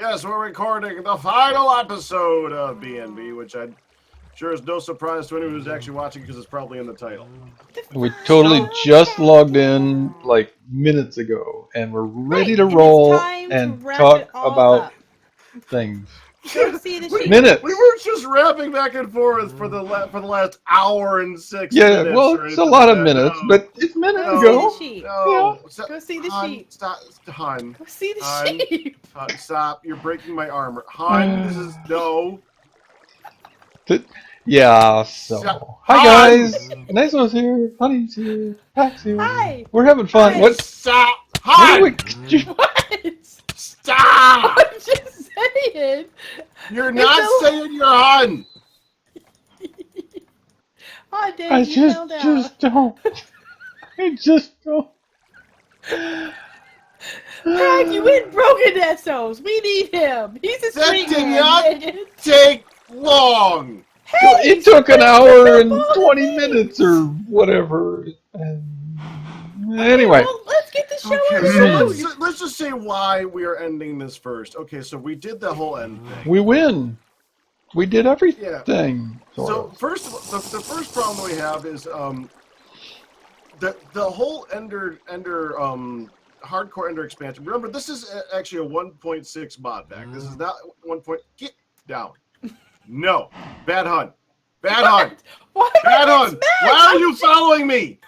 Yes, we're recording the final episode of BNB, which I'm sure is no surprise to anyone who's actually watching because it's probably in the title. We totally just logged in like minutes ago, and we're ready to and roll it's time and to wrap talk it all about up. things. Go see the sheep. Minutes. We weren't just rapping back and forth for the last hour and 6 Yeah, minutes. well, or it's a anything lot like of that. minutes, No. but it's minutes Go ago. see the sheep. No. Yeah. Go see the Hun, sheep. Stop, Hun. Go see the Hun, sheep. Hun, stop. You're breaking my armor. Hun, this is no. Yeah, so. Hi, guys. Nice one's here. Honey's here. Pack's here. Hi. We're having fun. Hi. What? Stop. What Hun! do we... What? Stop! I'm just saying. You're not saying you're Hun. Oh, Dave, I you fell down. just don't. I just don't. Craig, you went broken Essos. We need him. He's a That street did man. not take long. Hey, It took an hour and football 20 thing. minutes or whatever. Anyway. Well, let's get the show Okay, on the so road. let's just say why we are ending this first. Okay, so we did the whole end thing. We win. We did everything. So Sort of. first, the first problem that we have is the whole Ender hardcore Ender expansion. Remember, this is actually a 1.6 mod pack. This is not 1. Get down. No, bad Hun. Bad Hun. Why Bad Hun. Why are you following me?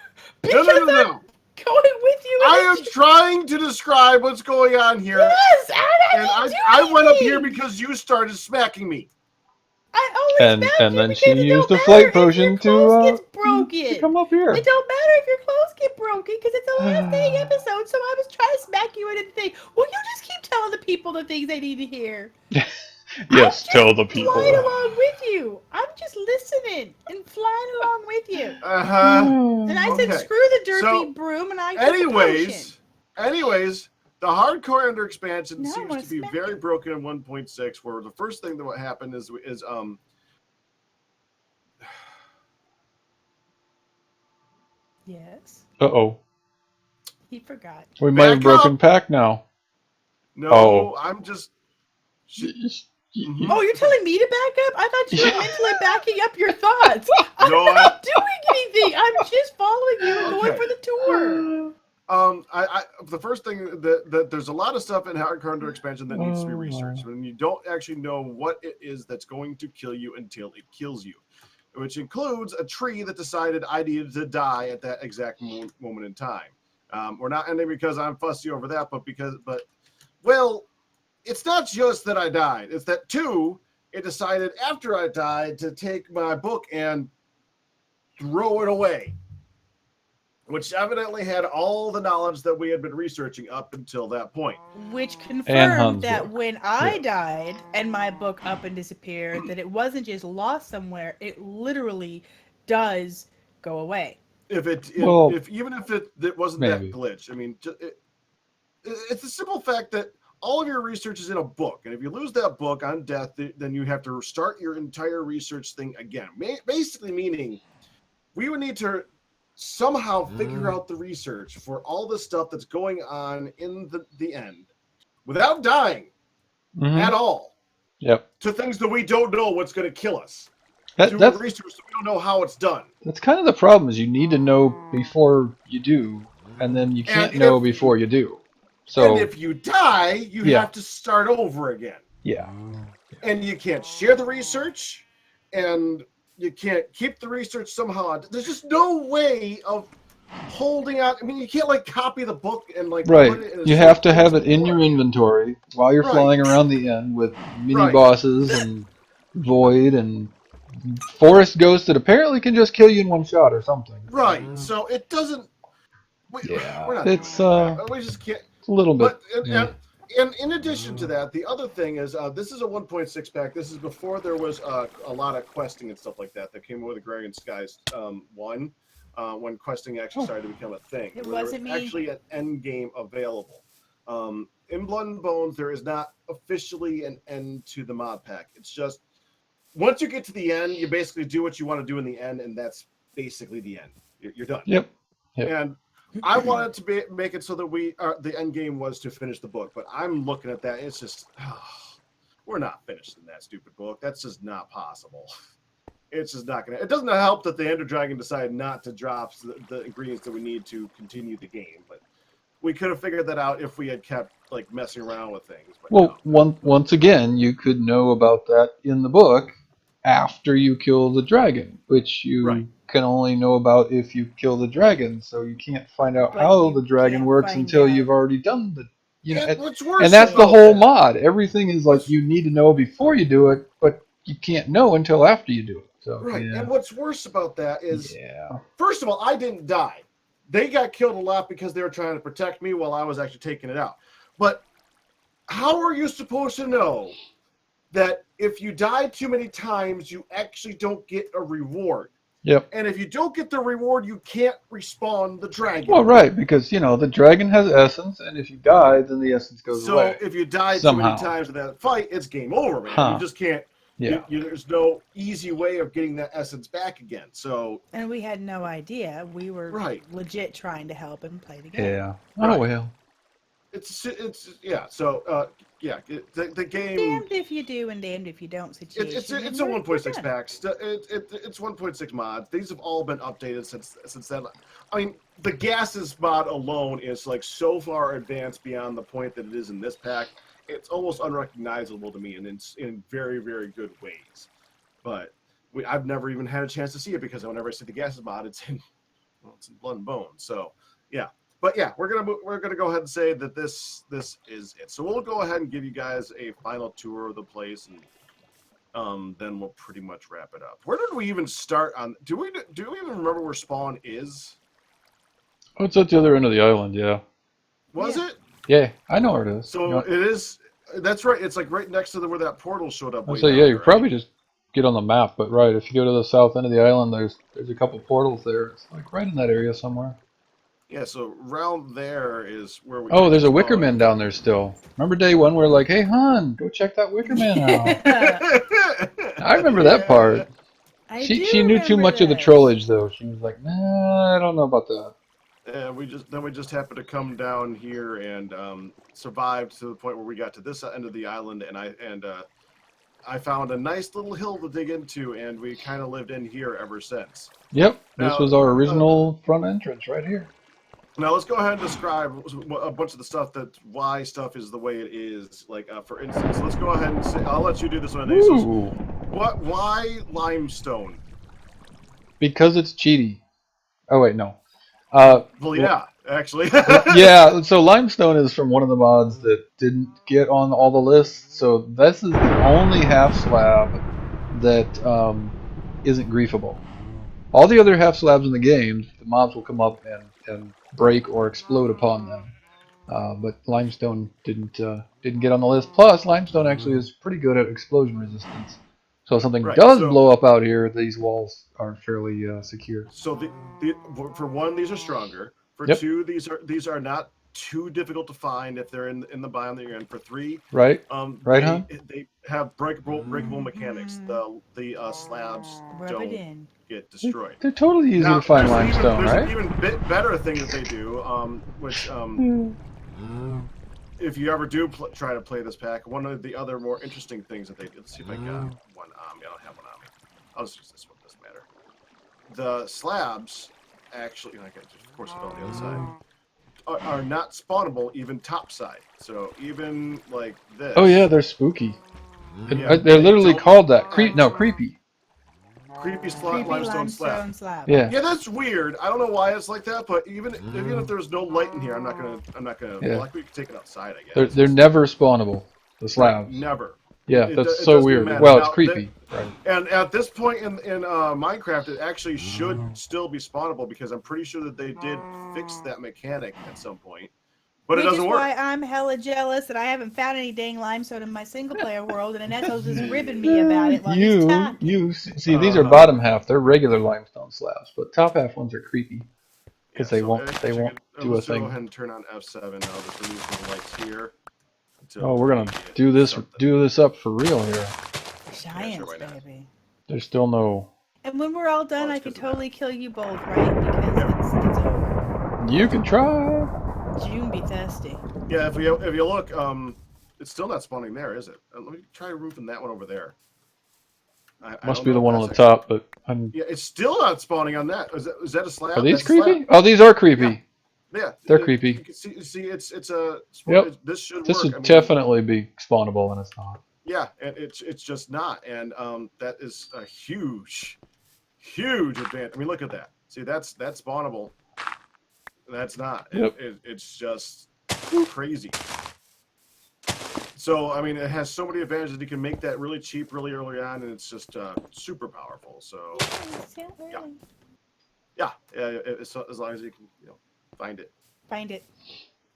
No. Going with you. I am trying to describe what's going on here. Yes, And I went up here because you started smacking me. I only smacked you then because she it used don't a flight matter if potion your clothes gets to broken. come up here. It don't matter if your clothes get broken because it's a last day episode. So I was trying to smack you into the thing. Well, you just keep telling the people the things they need to hear. Yes, tell the people. Flying along with you. I'm just listening and flying along with you. And I said, Okay. screw the derpy broom, and I took the potion. Anyways, the hardcore Ender expansion Now I seems wanna to be smack very it. broken in 1.6. Where the first thing that would happen is Yes, Uh-oh. he forgot. We might have Back broken up. pack now. no. Oh. I'm just. Oh, you're telling me to back up? I thought you were mentally backing up your thoughts. I'm No, not doing anything. I'm just following you and going Okay. for the tour. The first thing that there's a lot of stuff in hardcore Ender expansion that needs to be researched, and you don't actually know what it is that's going to kill you until it kills you, which includes a tree that decided I needed to die at that exact moment in time. We're not ending because I'm fussy over that, but it's not just that I died. It's that it decided after I died to take my book and throw it away, which evidently had all the knowledge that we had been researching up until that point. Which And confirmed Han's that book. when I died and my book up and disappeared, that it wasn't just lost somewhere. It literally does go away. Even if it wasn't Maybe. that glitch, I mean, it's the simple fact that all of your research is in a book, and if you lose that book on death, then you have to start your entire research thing again. Basically, meaning we would need to somehow figure out the research for all the stuff that's going on in the end without dying at all. Yep. To things that we don't know what's going to kill us. That's Research that we don't know how it's done. That's kind of the problem, is you need to know before you do, and then you can't know before you do. So, and if you die, you have to start over again. Yeah. And you can't share the research, and you can't keep the research somehow. There's just no way of holding out. I mean, you can't copy the book and Right. put it in a You have to have it in your inventory while you're flying around the end with mini bosses and Void and Forest Ghost that apparently can just kill you in one shot or something. Right. So it doesn't. We're not It's doing that. We just can't. a little bit. And in addition to that, the other thing is this is a 1.6 pack. This is before there was a lot of questing and stuff like that came with Agrarian Skies 1 when questing actually started to become a thing. It where wasn't there was actually an end game available. In Blood and Bones, there is not officially an end to the mod pack. It's just once you get to the end, you basically do what you want to do in the end, and that's basically the end. You're done. Yep. And I wanted to make it so that the end game was to finish the book, but I'm looking at that. It's just, we're not finishing that stupid book. That's just not possible. It's just not going to. It doesn't help that the Ender Dragon decided not to drop the ingredients that we need to continue the game, but we could have figured that out if we had kept like messing around with things. But Well, no. once again, you could know about that in the book after you kill the dragon, which you can only know about if you kill the dragon. So you can't find out But how you the dragon can't works find until out. you've already done the. What's And worse that's the about whole that? mod. Everything is like you need to know before you do it, but you can't know until after you do it. So Right. yeah. And what's worse about that is, Yeah. first of all, I didn't die. They got killed a lot because they were trying to protect me while I was actually taking it out. But how are you supposed to know that if you die too many times, you actually don't get a reward? Yep. And if you don't get the reward, you can't respawn the dragon. Well, right, because the dragon has essence, and if you die, then the essence goes away. So if you die somehow. too many times in that fight, it's game over, man. Huh. You just can't. Yeah. There's no easy way of getting that essence back again. So. And we had no idea. We were legit trying to help him play the game. Yeah. Oh well. It's yeah. So the game. Damned if you do and damned if you don't situation. It's a 1.6 pack. It's 1.6 mods. These have all been updated since then. I mean, the gases mod alone is like so far advanced beyond the point that it is in this pack. It's almost unrecognizable to me, and in very, very good ways. But I've never even had a chance to see it because whenever I see the gases mod, it's in Blood and Bone. So yeah. But yeah, we're gonna go ahead and say that this is it. So we'll go ahead and give you guys a final tour of the place, and then we'll pretty much wrap it up. Where did we even start on? Do we even remember where spawn is? Oh, it's at the other end of the island. Yeah. Was it? Yeah, I know where it is. So it is. That's right. It's like right next to where that portal showed up. So yeah, you probably just get on the map. But right, if you go to the south end of the island, there's a couple portals there. It's like right in that area somewhere. Yeah, so around there is where we. Oh, there's a Wickerman down there still. Remember day one? We're like, hey, hon, go check that Wickerman out. I remember that part. She knew too much of the trollage though. She was like, nah, I don't know about that. And we just happened to come down here and survived to the point where we got to this end of the island, and I found a nice little hill to dig into, and we kind of lived in here ever since. Yep, this was our original front entrance right here. Now let's go ahead and describe a bunch of the stuff why stuff is the way it is. Like for instance, let's go ahead and say, I'll let you do this one. Why limestone? Because it's cheaty. Oh wait, no. Well, yeah, actually. Yeah, so limestone is from one of the mods that didn't get on all the lists. So this is the only half slab that isn't griefable. All the other half slabs in the game, the mobs will come up and break or explode upon them. But limestone didn't get on the list. Plus, limestone actually is pretty good at explosion resistance. So if something does blow up out here, these walls are fairly secure. So for one, these are stronger. For two, these are not too difficult to find if they're in the biome that you're in. For three, right, they have breakable mechanics. The slabs don't get destroyed. They're totally easy to find limestone, right? There's an even bit better thing that they do, which if you ever do try to play this pack, one of the other more interesting things that they do. Let's see if I got one on me. I don't have one on me. I'll just use this one. Doesn't matter. The slabs actually, I got of course on the other side, are not spawnable even topside. So even like this. Oh yeah, they're spooky. Yeah, they're literally called that. Creepy. Creepy limestone slab. Yeah. Yeah, that's weird. I don't know why it's like that, but even if there's no light in here, I'm not gonna. Yeah. Like we can take it outside, I guess. They're never spawnable. The slabs. Right, never. Yeah, that's so weird. Well, it's creepy. Right. And at this point in Minecraft, it actually should still be spawnable because I'm pretty sure that they did fix that mechanic at some point. But it doesn't work. Which is why I'm hella jealous that I haven't found any dang limestone in my single player world, and Aneto's just ribbing me about it. Like you see, these are bottom half. They're regular limestone slabs, but top half ones are creepy because they won't do a thing. Go ahead and turn on F7. I'll just remove the lights here. Oh, we're gonna do this up for real here. Giants, baby. There's still no. And when we're all done, I could totally kill you both, right? Because it's over. You can try. June be thirsty. Yeah, if you look, it's still not spawning there, is it? Let me try roofing that one over there. I Must don't be know the if one on that's the actually- top, but I'm. Yeah, it's still not spawning on that. Is that a slab? Are these That's a slab. creepy? Oh, these are creepy. Yeah, They're creepy. You can see, it's a. Yep. This should This work. would I mean, definitely be spawnable, and it's not. yeah, and it's just not, and that is a huge advantage. I mean, look at that. See, that's spawnable. That's not. Yep. It's just crazy. So I mean, it has so many advantages. You can make that really cheap, really early on, and it's just super powerful. So yeah, as long as you can, find it. Find it.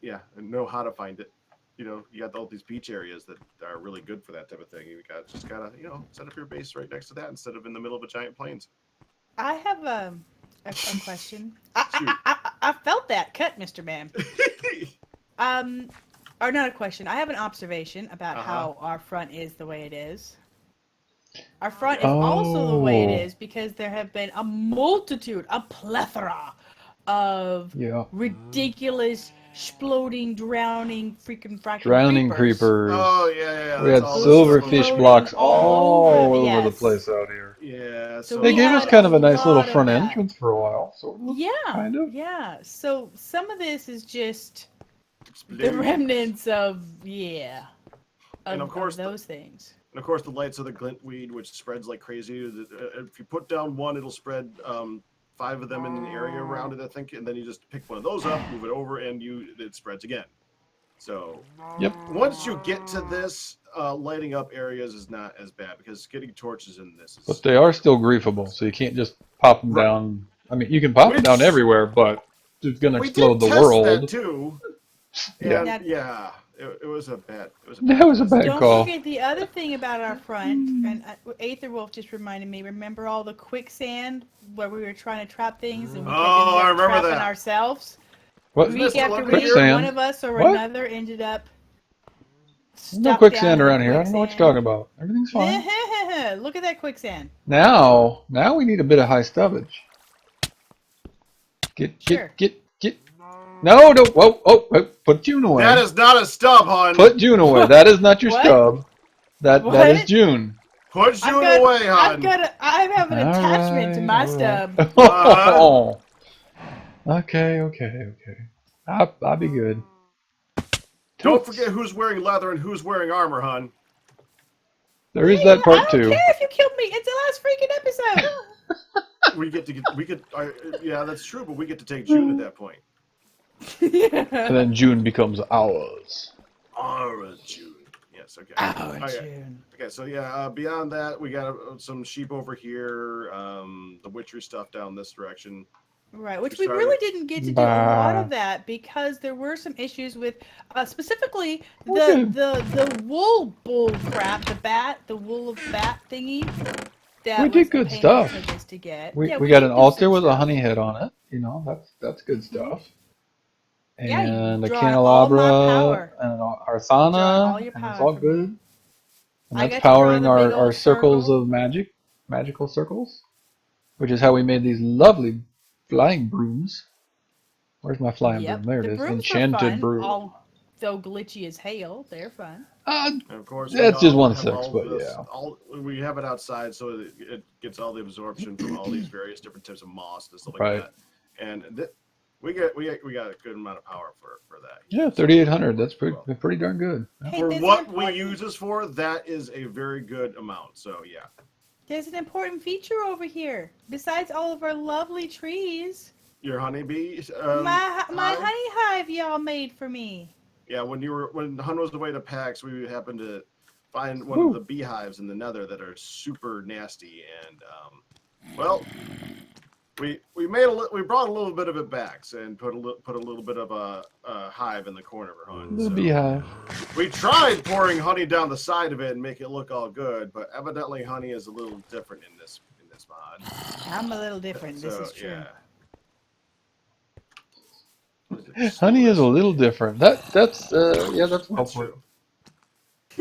Yeah, and know how to find it. You got all these beach areas that are really good for that type of thing. You just gotta, set up your base right next to that instead of in the middle of a giant plains. I have a question. I felt that cut, Mr. Man. Or not a question. I have an observation about how our front is the way it is. Our front is also the way it is because there have been a plethora of ridiculous, exploding, drowning, freaking Drowning creepers. Oh yeah. We had all silverfish blocks all all over yes. the place out here. Yeah. So They we gave us had kind of a nice little lot of front that. entrance for a while. So kind of. Yeah. So some of this is just the exploding. remnants of And of course those things. And of course, the lights of the glintweed, which spreads like crazy. If you put down one, it'll spread 5 of them in an area around it, I think. And then you just pick one of those up, move it over, and it spreads again. So once you get to this, lighting up areas is not as bad because getting torches in this is... But they are still griefable, so you can't just pop them down. I mean, you can pop them down everywhere, but it's going to explode the world. That too. And Yeah. it was a bad. That was a bad Don't call. forget the other thing about our front, and Aetherwolf just reminded me. Remember all the quicksand where we were trying to trap things and we kept I remember trapping that. ourselves? What? Week after week, Quicksand? one of us or What? another ended up stuck No quicksand down in around here. I don't know what you're talking about. Everything's fine. Look at that quicksand. Now we need a bit of high stubbage. Get. No, don't. Whoa, put June away. That is not a stub, hon. Put June away. That is not your What? stub. That is June. Put June away, hon. I have an attachment to my stub. Oh. Okay. I'll be good. Don't forget who's wearing leather and who's wearing armor, hon. There is that part I don't too. care if you killed me. It's the last freaking episode. Yeah, that's true, but we get to take June at that point. And then June becomes ours. Our June. Yes, okay. June. Okay, so beyond that, we got some sheep over here, the witchery stuff down this direction. Right, which we really didn't get to do a lot of that because there were some issues with, specifically the wool bull crap, the wool of bat thingy. That We did good stuff. To get. We got an altar with a honey head on it. That's good stuff. And a candelabra and an arthana, and it's all good. And that's powering our circles of magical circles, which is how we made these lovely flying brooms. Where's my flying broom? There it is. Enchanted broom. Although glitchy as hail, they're fun. And of course, that's just 1/6, but we have it outside so it gets all the absorption from all these various different types of moss and stuff like that. And we got a good amount of power for that. Yeah, 3,800. That's pretty darn good. Hey, for what we use this for, that is a very good amount. So yeah. There's an important feature over here. Besides all of our lovely trees. Your honeybee. My honey hive y'all made for me. Yeah, when Hun was away to PAX, we happened to find one of the beehives in the Nether that are super nasty, and we brought a little bit of it back and put a little bit of a hive in the corner for Hun. The beehive. We tried pouring honey down the side of it and make it look all good, but evidently honey is a little different in this mod. I'm a little different. This is true. Yeah. Honey is a little different. That's true.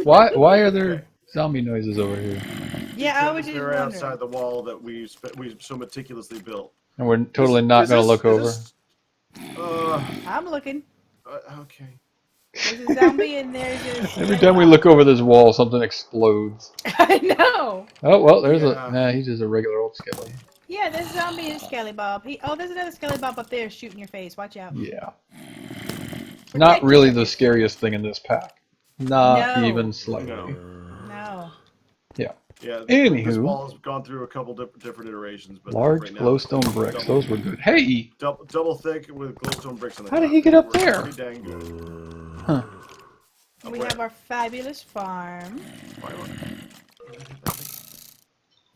Why are there zombie noises over here? Yeah, I was just they're wondering. outside the wall that we so meticulously built. And we're totally not going to look over. I'm looking. Okay. There's a zombie and there's a Every time we look over this wall, something explodes. I know. Oh, well, there's Yeah. Nah, he's just a regular old skelly. Yeah, there's a zombie and a skelly bob. There's another skelly bob up there shooting your face. Watch out. Yeah. Protect Not really your the face. scariest thing in this pack. Not No. even slightly. No. Yeah. Yeah, this Anywho. wall has gone through a couple different iterations, but Large right now, glowstone bricks. Those were good. Hey! double thick with glowstone bricks on the How top. did he get up Works there? pretty dang good. Huh. We have our fabulous farm.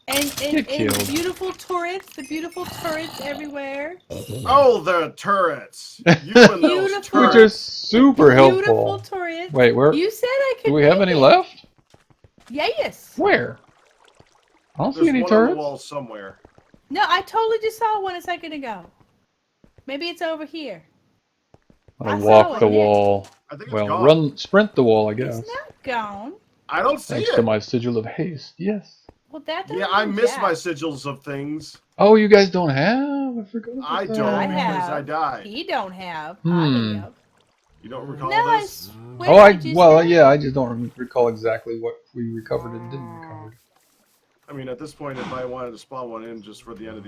And Get killed. beautiful turrets, the beautiful turrets everywhere. Oh, the turrets! You and those Beautiful. Which are turrets. super Beautiful helpful. turrets. Wait, where? You said I could Do we have make any it. left? Yes. Where? I don't see There's any one on the turrets. wall somewhere. No, I totally just saw one a second ago. Maybe it's over here. I I saw walk the it. wall. I think it's Well, gone. sprint the wall, I guess. It's not gone. I don't see Thanks it. to my sigil of haste. Yes. Well, that doesn't Yeah, I mean miss jack. my sigils of things. Oh, you guys don't have? I forgot about I that. don't I because have. I died. He don't have. Hmm. I have. You don't recall No, I this? swear Oh, I just well, had yeah, it. I just don't recall exactly what we recovered and didn't recover. I mean, at this point, if I wanted to spawn one in just for the end of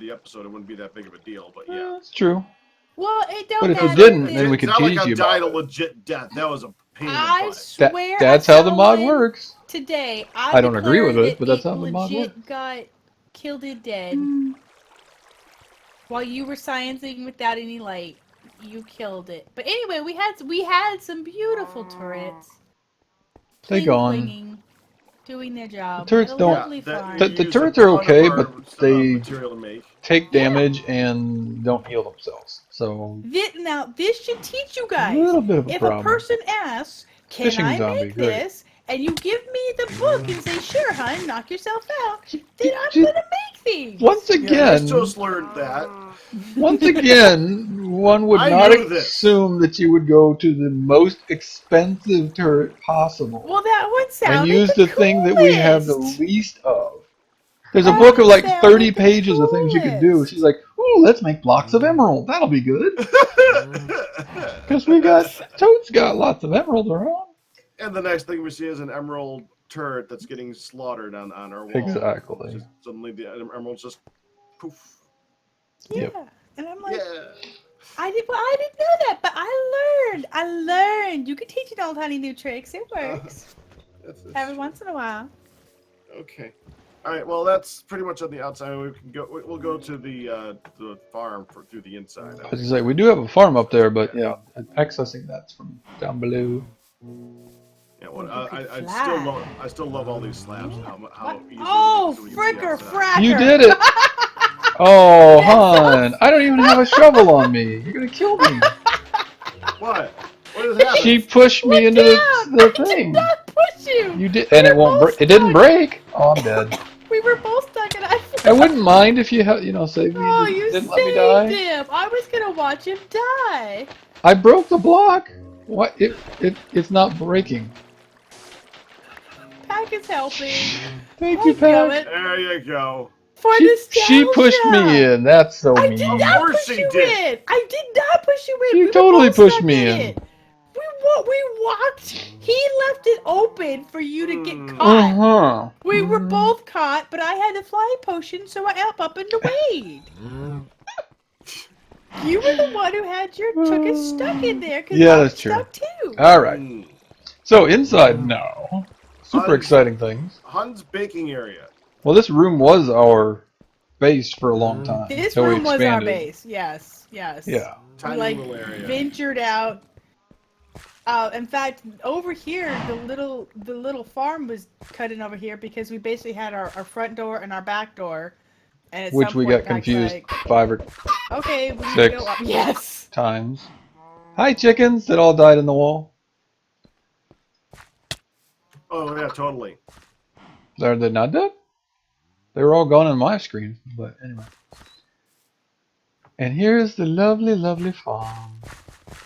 the episode, it wouldn't be that big of a deal. But yeah, That's true. Well, it don't But if you matter. didn't, Then then we it's could not like tease I you died about a it. legit death. That was a pain in the I butt. swear. That's I how the saw mod one works. today. I don't agree with declared it, but that's that how the mod legit works. got killed and dead. While you were sciencing without any light, you killed it. But anyway, we had some beautiful turrets. They Pling gone. plinging, doing their job. The turrets We had a don't- lovely farm. The used turrets a are ton of okay, our, but they material to make. take Yeah. damage and don't heal themselves. So Now, this should teach you a guys. little bit of a If problem. a person asks, can Fishing I zombie, make great. this? And you give me the book and say, sure, hun, knock yourself out, then I'm Just- going to make these. Once Yeah, again, you just learned that. once again, one would I not knew this. assume that you would go to the most expensive turret possible Well, that one and sounded use the thing that we have the coolest. least of. There's a That book of like sounded 30 the pages of things you could do. coolest. She's like, ooh, let's make blocks of emerald. That'll be good. Because Toad's got lots of emeralds around. And the next thing we see is an emerald turret that's getting slaughtered on our wall. Exactly. Just suddenly the emeralds just poof. Yeah. Yep. And I'm like, Yeah. I didn't know that, but I learned. You can teach an old honey new tricks. It works. That's Every once in a while. okay. All right. Well, that's pretty much on the outside. We can go. We'll go to the farm through the inside. I was gonna say, we do have a farm up there, but yeah, accessing that's from down below. Yeah. Well, You could I still love all these slabs. How What? easy. Oh, it is to fricker, see fracker. You did it! Oh, That's so hon, I don't even have a shovel on me. You're gonna kill me. outside. What? What has happened? She pushed me Look into down. the I did thing. not push you. You did, and it won't. both It didn't stuck. break. Oh, I'm dead. We were both stuck and I wouldn't mind if you saved me. Oh, and you didn't let me saved die. him. I was gonna watch him die. I broke the block. What? It's not breaking. Pack is helping. Thank you, Damn Pat. it. There you go. For She pushed nostalgia. me in. That's so I mean. did Of not course push she you did. in. I did not push you in. She We were totally both pushed stuck me in in. it. We walked. He left it open for you to get Uh caught. huh. We were both caught, but I had the fly potion, so I up and away. You were the one who had your took us stuck in there because Yeah, I was that's true. stuck too. All right. Mm. So inside now, super Hun's- exciting things. Hun's baking area. Well, this room was our base for a long time. This until we room was our expanded. base. Yes. Yeah. Tiny We little area. ventured out. In fact, over here, the little farm was cut in over here because we basically had our front door and our back door, and at Which some we point, got confused like, 5 or okay, we need to 6 go up. Yes. times. Hi, chickens that all died in the wall. Oh yeah, totally. Are they not dead? They were all gone on my screen, but anyway. And here's the lovely, lovely farm.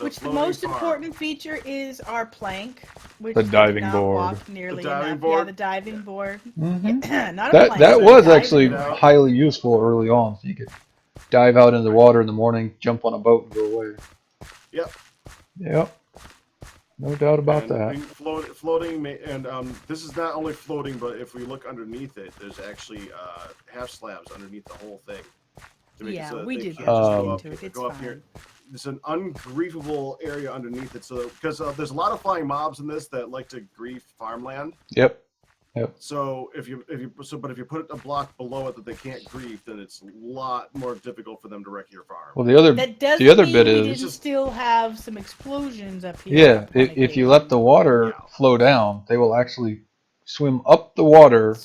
Which the floating most farm. important feature is our plank, which The we did diving not board. walk nearly The diving enough. board? Yeah, the diving board. Mm-hmm. Not a That plank, that but a was diving actually board. highly useful early on. So you could dive out into the water in the morning, jump on a boat, and go away. Yep. Yep. No doubt about that. Floating, and this is not only floating, but if we look underneath it, there's actually half slabs underneath the whole thing. To make it so that we they did can't just into it. It's go up here. There's an ungriefable area underneath it, so because there's a lot of flying mobs in this that like to grief farmland. Yep. So if you put a block below it that they can't grief, then it's a lot more difficult for them to wreck your farm. Well, the other bit is we still have some explosions up here. Yeah, if you let the water flow down, they will actually swim up the water,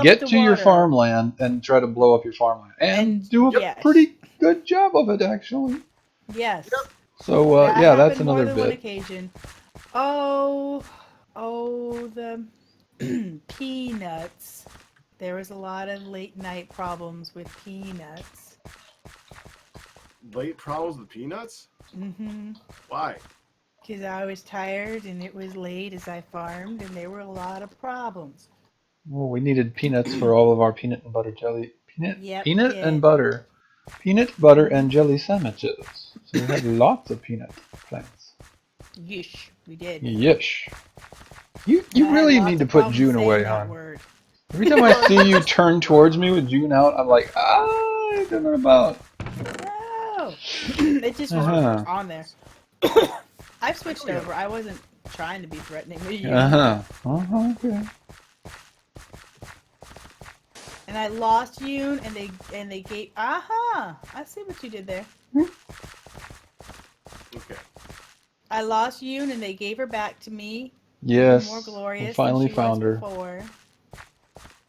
get to your farmland, and try to blow up your farmland, and do a pretty good job of it, actually. Yes. Yep. So yeah, that's another bit. One occasion. Oh, the peanuts. There was a lot of late night problems with peanuts. Late problems with peanuts? Mm-hmm. Why? Because I was tired and it was late as I farmed, and there were a lot of problems. Well, we needed peanuts for all of our peanut and butter jelly. Peanut and butter. Peanut, butter, and jelly sandwiches. So we had lots of peanut plants. Yeesh, we did. Yeesh. You really need to put June away, hon. Every time I see you turn towards me with June out, I'm like, I don't know about. No, it just was on there. I've switched over. I wasn't trying to be threatening with you. Okay. And I lost Yoon, and they gave. I see what you did there. Okay. I lost Yoon, and they gave her back to me. Yes. More glorious. We finally found her. Before.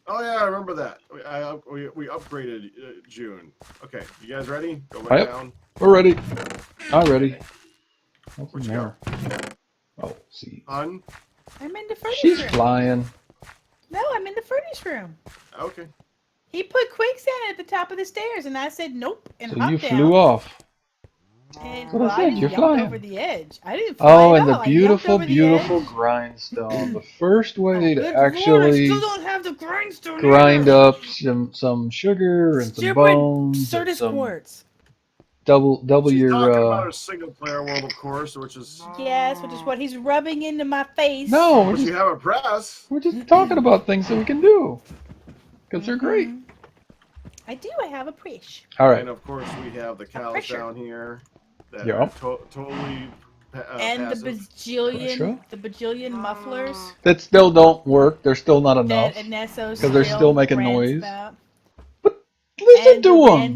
Oh yeah, I remember that. We upgraded June. Okay, you guys ready? Go back down. We're ready. I'm ready. Where'd you go? Oh, see. I'm in the furnace She's room. flying. No, I'm in the furnace room. Okay. He put quicksand at the top of the stairs, and I said nope, and so hopped you down. flew off. And That's what I said. You're flying over the edge. I didn't fly Oh, at and all. the beautiful grindstone. The first way to actually Lord, I still don't have the grindstone grind either. up some sugar and some bones and some quartz. double She's your talking about her single player world, of course, which is what he's rubbing into my face. No, you have a press. We're just talking about things that we can do because they're great. I do. I have a press. All right. And of course, we have the cows down here. That totally and passive. the bajillion mufflers that still don't work. They're still not enough because they're still making noise. But listen to them.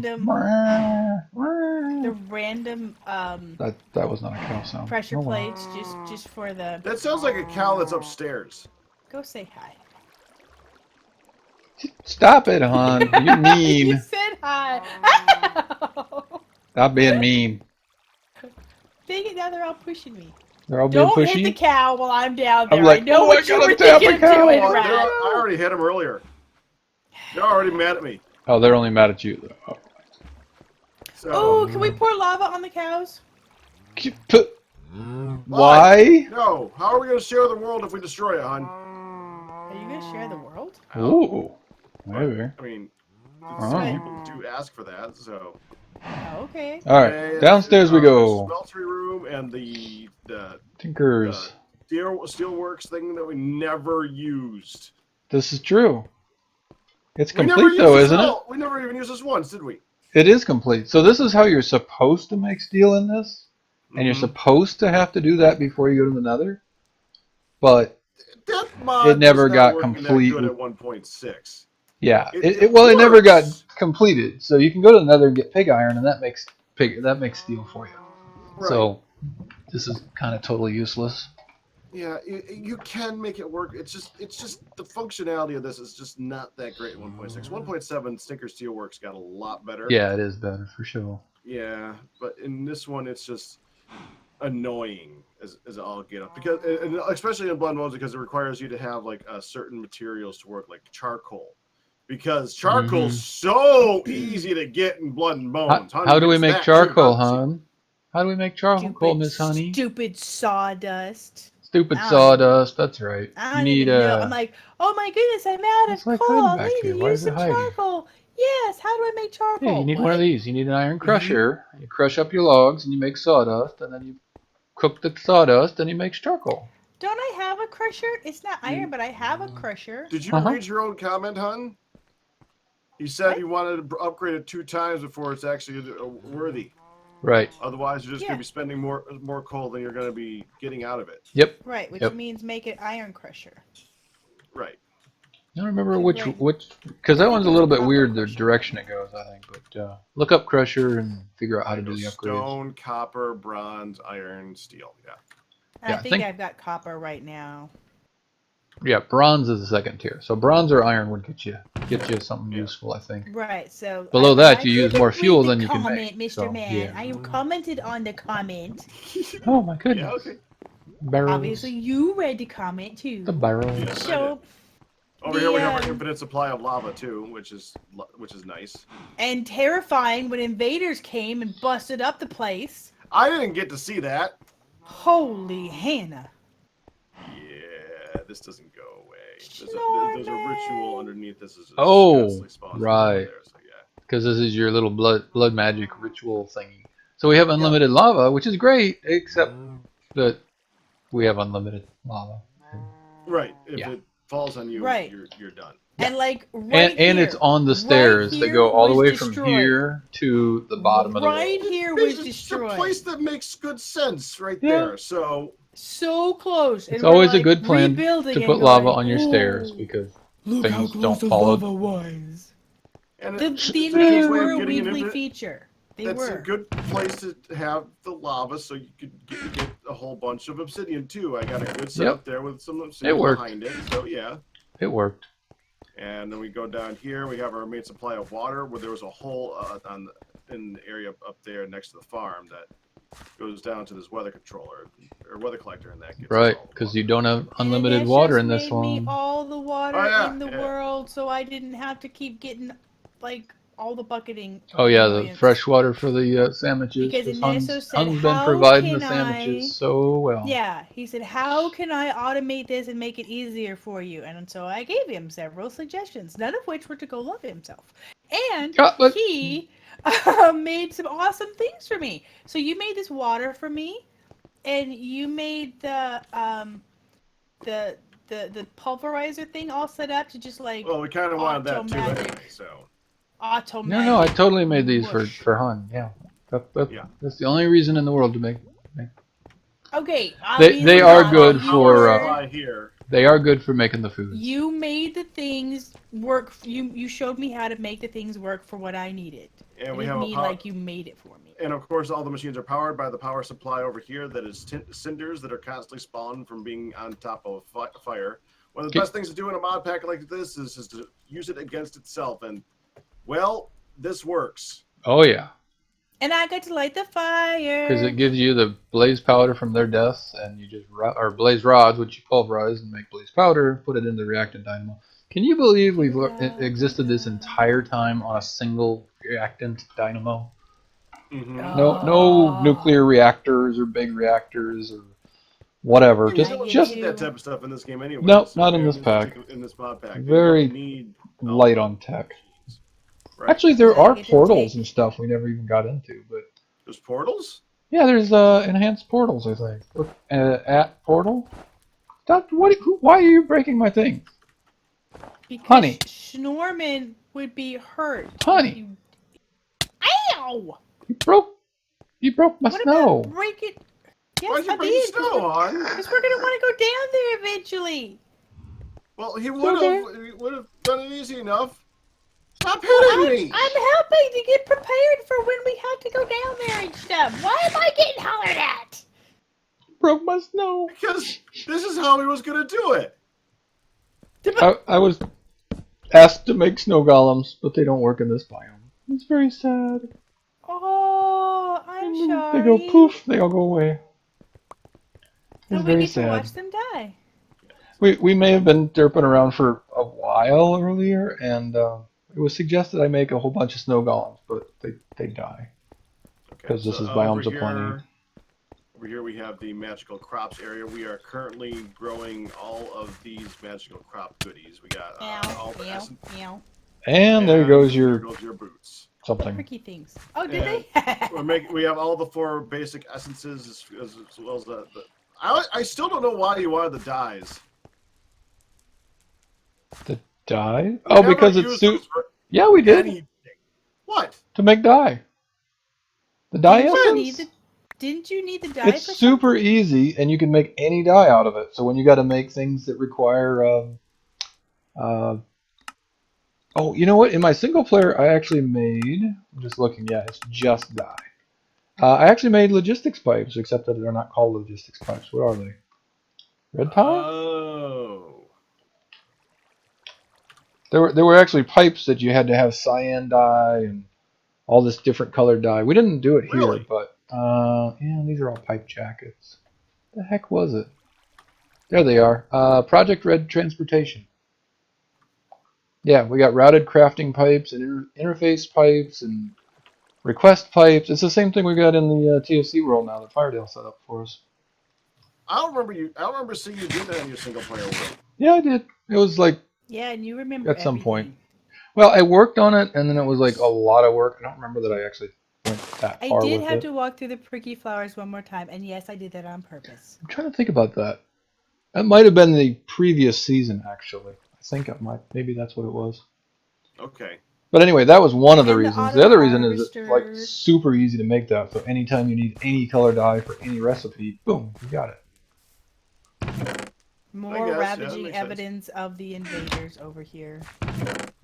The random that was not a cow sound. Pressure plates just for the. That sounds like a cow that's upstairs. Go say hi. Stop it, hon. You're mean. You said hi. Stop being mean. Dang it, now they're all pushing me. They're all being pushy? Don't hit the cow while I'm down there. I'm like, I know what you were thinking of doing, I already hit them earlier. They're already mad at me. Oh, they're only mad at you, though. So, can we pour lava on the cows? Why? No. How are we going to share the world if we destroy it, hon? Are you going to share the world? Ooh. Maybe. I mean, people do ask for that, so... Okay. All right, downstairs we go. Smeltery room and the Tinkers. Steelworks thing that we never used. This is true. It's complete though, isn't it? We never even used this once, did we? It is complete. So this is how you're supposed to make steel in this, and you're supposed to have to do that before you go to the Nether. But it never got complete. Good at 1.6. Yeah, it never got completed. So you can go to the Nether and get pig iron, and that makes steel for you. Right. So this is kind of totally useless. Yeah, you can make it work. It's just the functionality of this is just not that great. 1.6, 1.7 Stinker Steelworks got a lot better. Yeah, it is better for sure. Yeah, but in this one, it's just annoying as all get up because, and especially in Blood and Bones, because it requires you to have like certain materials to work, like charcoal. Because charcoal's so easy to get in Blood and Bones. How do we make charcoal, hon? How do we make charcoal, Miss Honey? Stupid sawdust. Stupid sawdust. That's right. I don't even know. I'm like, oh my goodness, I'm out of coal. I need to use some charcoal. Yes. How do I make charcoal? Yeah, you need one of What? these. You need an iron crusher. You crush up your logs and you make sawdust, and then you cook the sawdust and you make charcoal. Don't I have a crusher? It's not iron, but I have a crusher. Did you read your own comment, hon? You said What? you wanted to upgrade it 2 times before it's actually worthy. Right. Otherwise, you're just going to be spending more coal than you're going to be getting out of it. Yep. Right, which means make it iron crusher. Right. I don't remember which because that one's a little bit weird the direction it goes. I think, but look up crusher and figure out how to do the upgrades. Stone, copper, bronze, iron, steel. Yeah. I think I've got copper right now. Yeah, bronze is the second tier. So bronze or iron would get you something useful, I think. Right. So below that, you use more fuel than you can make. Mr. So, Man, yeah. I commented on the comment. Oh my goodness. Yeah, okay. Barrels. Obviously, you read the comment too. The barrels. Yes, So over here we have our infinite supply of lava too, which is nice. And terrifying when invaders came and busted up the place. I didn't get to see that. Holy Hannah. Yeah, this doesn't go away. There's a ritual underneath this. Is right. Because this is your little blood magic ritual thingy. So we have unlimited lava, which is great, except that we have unlimited lava. Right. If it falls on you, you're done. And like and it's on the stairs that go all the way from here to the bottom of the wall. Right here was destroyed. It's a place that makes good sense right there. So close. It's always a good plan to put lava on your stairs because things don't fall. And the invaders were a weekly feature. That's a good place to have the lava, so you could get a whole bunch of obsidian too. I got a good setup there with some obsidian behind it. So yeah, it worked. And then we go down here. We have our main supply of water, where there was a hole in the area up there next to the farm that goes down to this weather controller or weather collector, and that gets right because you don't have unlimited water in this one. Me all the water in the world, so I didn't have to keep getting like all the bucketing. Oh yeah, the fresh water for the sandwiches. Because Hun's been providing the sandwiches so well. Yeah, he said, "How can I automate this and make it easier for you?" And so I gave him several suggestions, none of which were to go love himself. And he made some awesome things for me. So you made this water for me, and you made the pulverizer thing all set up to just like. Well, we kind of wanted that too, anyway, so. No, I totally made these for Hun. Yeah, that's the only reason in the world to make. Okay, they are good for. They are good for making the food. You made the things work. You showed me how to make the things work for what I needed. And we have a power, like you made it for me. And of course, all the machines are powered by the power supply over here. That is cinders that are constantly spawned from being on top of a fire. One of the best things to do in a mod pack like this is to use it against itself. And well, this works. Oh yeah. And I got to light the fire. Because it gives you the blaze powder from their deaths, and you just or blaze rods, which you pulverize and make blaze powder, put it in the reactant dynamo. Can you believe we've existed this entire time on a single reactant dynamo? Mm-hmm. No nuclear reactors or big reactors or whatever. Just that type of stuff in this game anyway. No, not in this pack. In this mod pack, very light on tech. Right. Actually, there are portals and stuff we never even got into. But there's portals? Yeah, there's enhanced portals, I think. Look, at portal. Why are you breaking my thing? Because Honey. Schnorman would be hurt. Honey. Ow! You broke my snow. Break it. Yes, Why'd you break the snow, hon? Because we're gonna want to go down there eventually. Well, he would have done it easy enough. Stop hitting me! I'm helping to get prepared for when we have to go down there and stuff. Why am I getting hollered at? Broke my snow. Because this is how he was going to do it. I was asked to make snow golems, but they don't work in this biome. It's very sad. Oh, I'm sorry. They go poof, they all go away. It's so very we get sad. to watch them die. We may have been derping around for a while earlier, and it was suggested I make a whole bunch of snow golems, but they die. Because this is biomes of plenty. Over here we have the magical crops area. We are currently growing all of these magical crop goodies. We got all the And there goes your boots. something. Tricky things. Oh, did And they? we have all the 4 basic essences as well as the I still don't know why you wanted the dyes. The dye? We Oh, never because it's used those for yeah, we did anything. What? to make dye. The dye essence. Didn't you need the dye? It's for super something? easy, and you can make any dye out of it. So when you got to make things that require, oh, you know what? In my single player, I actually made. I'm just looking. Yeah, it's just dye. I actually made logistics pipes, except that they're not called logistics pipes. What are they? Red power? Oh. There were actually pipes that you had to have cyan dye and all this different colored dye. We didn't do it here, Really? but yeah, these are all pipe jackets. The heck was it? There they are. Project Red Transportation. Yeah, we got routed crafting pipes and interface pipes and request pipes. It's the same thing we got in the TFC world now that Firedale set up for us. I don't remember seeing you do that in your single player world. Yeah, I did. It was like Yeah, and you remember at some point. everything. Well, I worked on it, and then it was like a lot of work. I don't remember that I actually went that far I did with have it. to walk through the pricky flowers one more time, and yes, I did that on purpose. I'm trying to think about that. That might have been the previous season, actually. I think it might. Maybe that's what it was. Okay. But anyway, that was one of the And the reasons. auto The other reason is it's like harvesters. super easy to make that. So anytime you need any color dye for any recipe, boom, you got it. More guess, ravaging yeah, evidence of the invaders over here.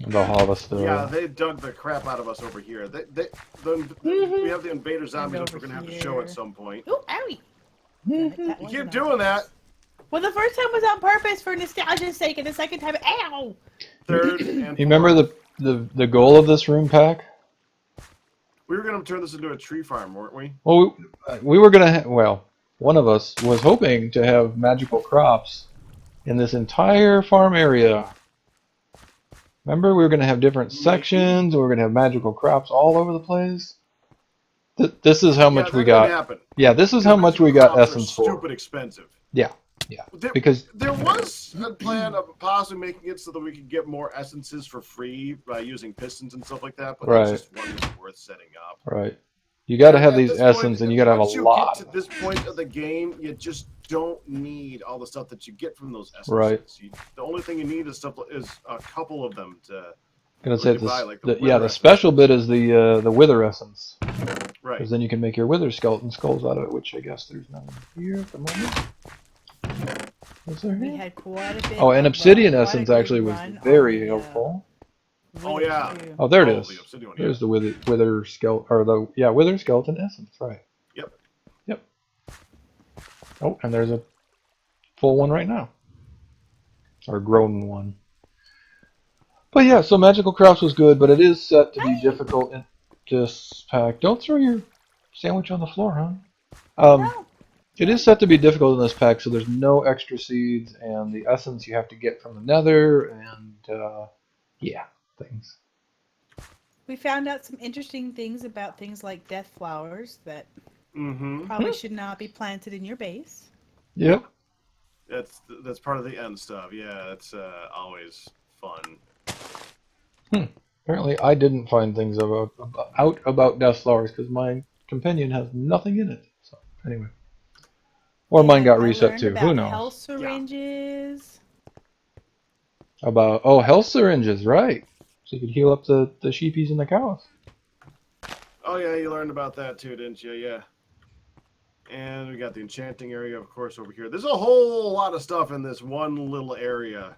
The harvester. Yeah, they dug the crap out of us over here. We have the invader zombies, which we're gonna have to show at some point. Ooh, owie! You keep doing that. Well, the first time was on purpose for nostalgia's sake, and the second time, ow! Third and You remember the goal of this room pack? We were gonna turn this into a tree farm, weren't we? Well, we were gonna. Well, one of us was hoping to have magical crops in this entire farm area. Remember, we were going to have different sections. We were going to have magical crops all over the place. This is how much we got. Happen. Yeah, this is how much we got essence for. Stupid expensive. Yeah. Because there was a plan of possibly making it so that we could get more essences for free by using pistons and stuff like that, but that just wasn't worth setting up. Right. You got to have these essence, and you got to have a lot. Once you get to this point of the game, you just don't need all the stuff that you get from those essences. Right. The only thing you need is a couple of them to. I'm gonna say the special bit is the wither essence. Right. Because then you can make your wither skeleton skulls out of it, which I guess there's none here at the moment. Was there here? We had quite a bit. Oh, and obsidian essence actually was very helpful. Oh yeah. Oh, there it is. There's the wither skeleton, or wither skeleton essence, right? Yep. Yep. Oh, and there's a full one right now, or grown one. But yeah, so magical crops was good, but it is set to be difficult in this pack. Don't throw your sandwich on the floor, huh? No. It is set to be difficult in this pack, so there's no extra seeds, and the essence you have to get from the nether, and things. We found out some interesting things about things like death flowers that probably should not be planted in your base. Yep. That's part of the end stuff. Yeah, that's always fun. Apparently, I didn't find things about death flowers because my companion has nothing in it. So anyway, or mine got reset too. Who knows? Health syringes. About health syringes, right? So you could heal up the sheepies and the cows. Oh yeah, you learned about that too, didn't you? Yeah. And we got the enchanting area, of course, over here. There's a whole lot of stuff in this one little area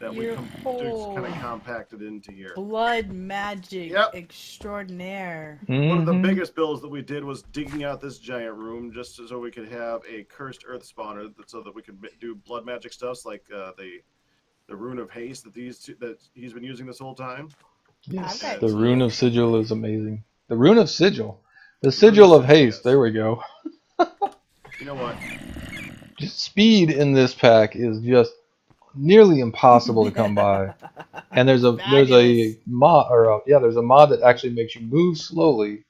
that we kind of compacted into here. Blood magic extraordinaire. One of the biggest builds that we did was digging out this giant room just so we could have a cursed earth spawner, so that we could do blood magic stuff like the rune of haste that he's been using this whole time. Yes, the rune of sigil is amazing. The rune of sigil, the sigil of haste. There we go. You know what? Just speed in this pack is just nearly impossible to come by. And there's a mod there's a mod that actually makes you move slowly,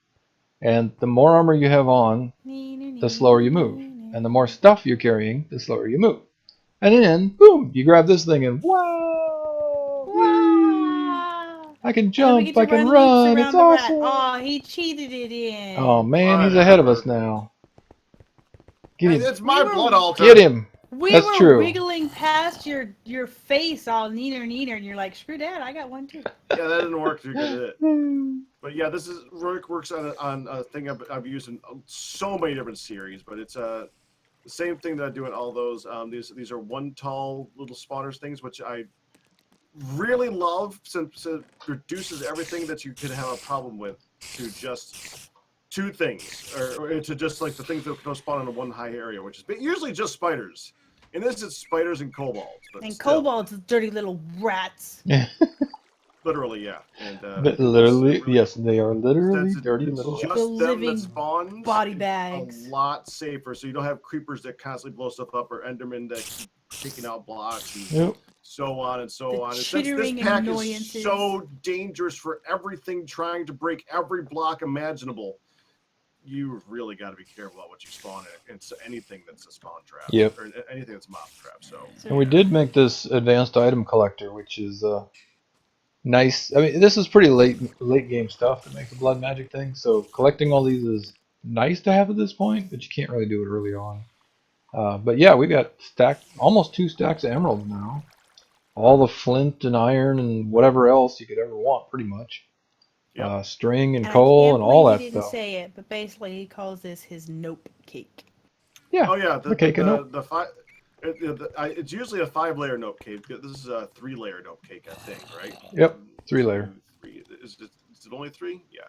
and the more armor you have on, the slower you move, and the more stuff you're carrying, the slower you move. And then boom, you grab this thing and wow! I can And then we jump. get to I can loops run. around It's the rat. awesome. Oh, he cheated it in. Oh man, he's ahead of us now. Get Hey, him. it's my blood altar. Get him. We That's were true. wiggling past your face all neener, and you're like, screw that, I got one too. Yeah, that didn't work too good, did it? But yeah, this is Rourke works on a thing I've used in so many different series, but it's the same thing that I do in all those. These are one tall little spawners things, which I really love since it reduces everything that you could have a problem with to just two things, or to just like the things that go spawn in one high area, which is usually just spiders. In this, it's spiders and kobolds. But And still, kobolds, dirty little rats. literally, yeah. And Literally, yes, they are literally since dirty it's little just The them living that spawns, body it's bags. a lot safer. So you don't have creepers that constantly blow stuff up or Endermen that keep taking out blocks and Yep. so on and so The on. And since this chittering pack is annoyances. so dangerous for everything trying to break every block imaginable, you really got to be careful about what you spawn in. It's anything that's a spawn trap. Yep. Or anything that's a mob trap. So. And we did make this advanced item collector, which is nice. I mean, this is pretty late game stuff to make the blood magic thing. So collecting all these is nice to have at this point, but you can't really do it early on. But yeah, we got almost 2 stacks of emeralds now. All the flint and iron and whatever else you could ever want, pretty much. Yep. String and I coal can't and all believe that he didn't stuff. say it, but basically he calls this his nope cake. Yeah. Oh yeah, the cake and nope. It's usually a 5-layer note cake. This is a 3-layer note cake, I think, right? Yep, 3-layer. Is it only 3? Yeah.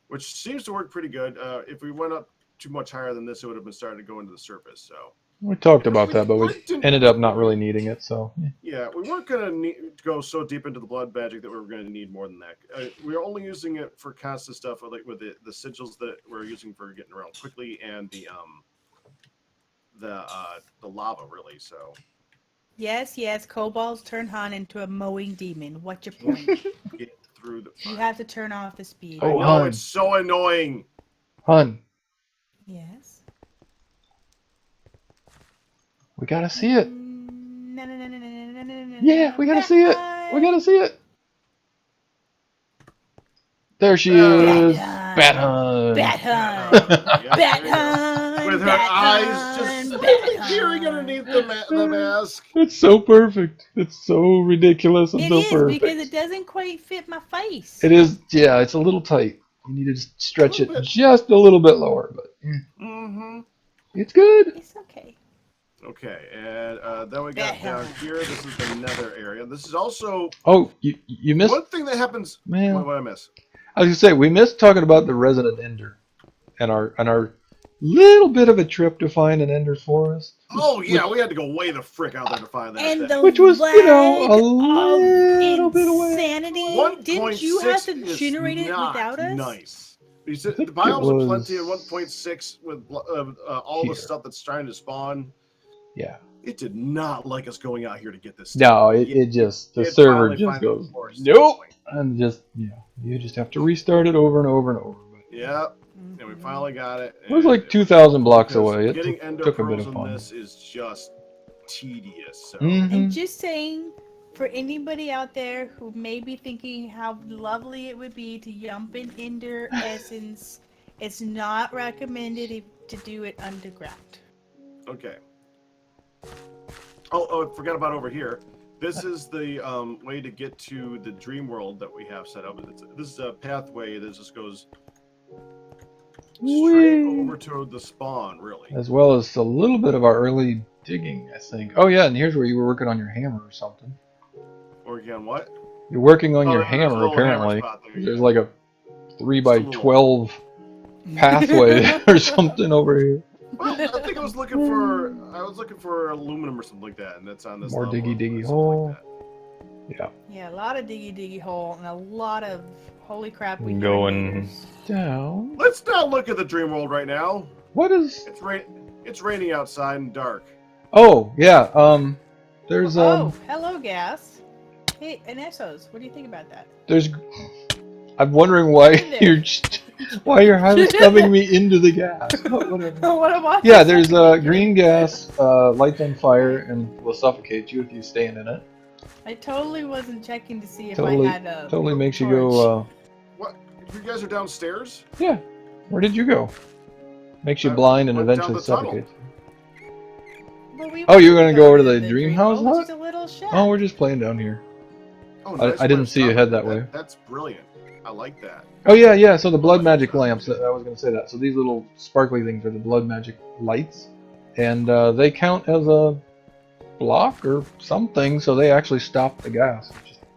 Which seems to work pretty good. If we went up too much higher than this, it would have been starting to go into the surface. So we talked about that, but we ended up not really needing it. So yeah, we weren't going to go so deep into the blood magic that we were going to need more than that. We were only using it for constant stuff, like with the sigils that we're using for getting around quickly, and the lava, really. So Yes, kobolds turn Han into a mowing demon. What's your point? get through the. You have to turn off the speed. Oh, I know, Hun. it's so annoying. Hun, Yes. we gotta see it. No. Yeah, we gotta see it. We gotta see it. There she is. Bat Hun. Bat Hun. Yeah, Bat there you go. Hun. With her Bat eyes Hun, just Bat peering Hun. underneath the mask. It's so perfect. It's so ridiculous and It so is perfect. because it doesn't quite fit my face. It is, yeah, it's a little tight. You need to just stretch A it little bit. just a little bit lower, but it's good. It's okay. Okay, and then we got Bat down Hun. here. This is the nether area. This is also Oh, you missed. one thing that happens. Man. What did I miss? I was gonna say we missed talking about the resident ender, and our little bit of a trip to find an ender forest. Oh yeah, we had to go way the frick out there to find that And thing. the Which was, you know, a lag little of bit away. insanity. Didn't you have 1.6 to is generate it not without us? Nice. You said think the biomes it are plenty, and was 1.6 with all here. the stuff that's trying to spawn. Yeah. It did not like us going out here to get this stuff. No, it just the It server finally just finally goes forced it. nope, and just you just have to restart it over and over and over. But Yep. And we finally got it. it was like 2,000 blocks because away. It getting ender took a bit pearls of in fun. this is just tedious. So. And just saying, for anybody out there who may be thinking how lovely it would be to jump in Ender Essence, it's not recommended to do it underground. Okay. Oh, I forgot about over here. This is the way to get to the dream world that we have set up. This is a pathway that just goes straight over to the spawn, really. As well as a little bit of our early digging, I think. Oh yeah, and here's where you were working on your hammer or something. Or again, what? You're working on your there's a hammer little hammer apparently. spot there, There's yeah. like a 3x12 Just pathway or something over here. Well, I think I was looking for aluminum or something like that, and that's on this More level, diggy or something hole. like that. Yeah, a lot of diggy hole and a lot of holy crap. We hear Going invaders. down. Let's not look at the dream world right now. What is? It's raining outside and dark. Oh yeah. There's Oh, hello, Gas. Hey, and Essos, what do you think about that? There's. I'm wondering why you're highly stubbing me into the gas. But whatever. What am I? Yeah, there's green gas, lights on fire, and will suffocate you if you stand in it. I totally wasn't checking to see if Totally, I had a totally makes you torch. go. What? You guys are downstairs? Yeah. Where did you go? Makes you I blind and went down eventually the tunnel. suffocates. Well, we Oh, you're wanted gonna go over to the the dream house world, which hut? is a little shack. Oh, we're just playing down here. Oh, I nice way didn't of see you stopping head me. that way. That's brilliant. I like that. Oh yeah, yeah. So the blood like magic that. lamps. I was gonna say that. So these little sparkly things are the blood magic lights, and they count as a block or something. So they actually stop the gas.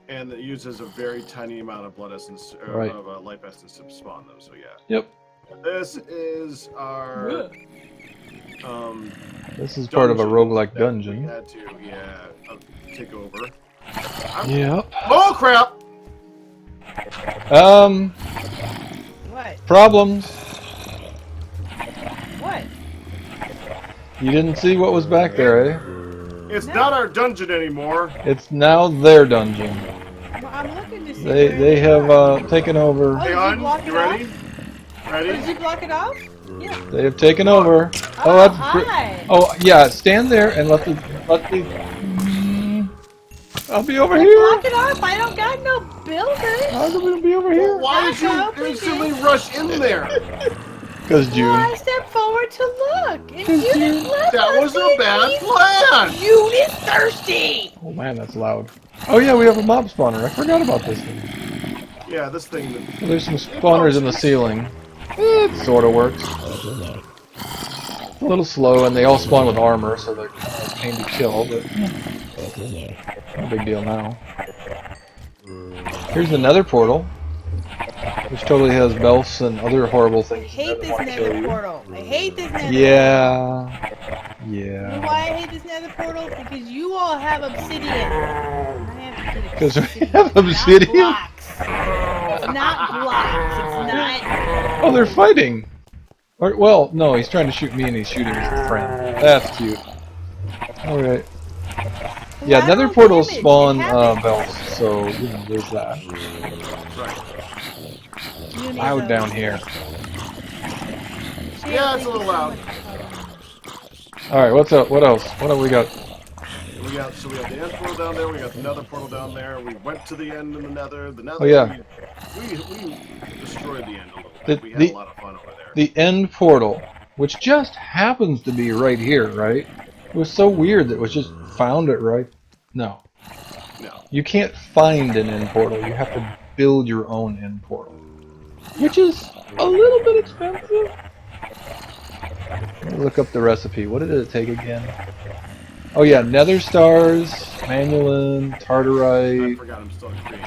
And it uses a very tiny amount of blood essence, or Right. of life essence to spawn them. So yeah. Yep. This is our This is part of a roguelike that dungeon. We had to take over. Yep. Oh crap! What? Problems. What? You didn't see what was back there, eh? It's not our dungeon anymore. It's now their dungeon. Well, I'm looking to see They have taken over. Oh, Hey, did you hon, block you it ready? off? Ready? Oh, did you block it off? Yeah. They have taken over. Oh, that's hi. oh yeah. Stand there and let the. I'll be over I here. block it off. I don't got no builders. I'm gonna be over here. Why did Back up, you we instantly did. rush in there? Because June. Well, I stepped forward to look. And June That was a bad plan. June is thirsty. Oh man, that's loud. Oh yeah, we have a mob spawner. I forgot about this thing. Yeah, this thing. Well, there's some spawners in the ceiling. It sort of works. A little slow, and they all spawn with armor, so they're kind of a pain to kill, but no big deal now. Here's the nether portal, which totally has belts and other horrible I things. hate this nether portal. I hate this nether Yeah. portal. You know Yeah. why I hate this nether portal? Because you all have obsidian. And I have to get Because we obsidian, have not obsidian? blocks. It's not blocks. It's not. Oh, they're fighting! Or, well, no, he's trying to shoot me and he's shooting his friend. That's cute. Alright. Yeah, nether Collateral portals damage, spawn it happens. belts, so, you know, there's that. You need Loud those. down here. Yeah, it's a little loud. Alright, what's up? What else? What have we got? We got the end portal down there. We got the nether portal down there. We went to the end in the nether. The nether. Oh, yeah. We destroyed the end a little bit. We had a lot of fun over there. The end portal, which just happens to be right here, right? It was so weird that it was just found it right. No. No. You can't find an end portal. You have to build your own end portal. Which is a little bit expensive. Let me look up the recipe. What did it take again? Oh yeah, nether stars, manulin, I tartarite, forgot I'm still creating.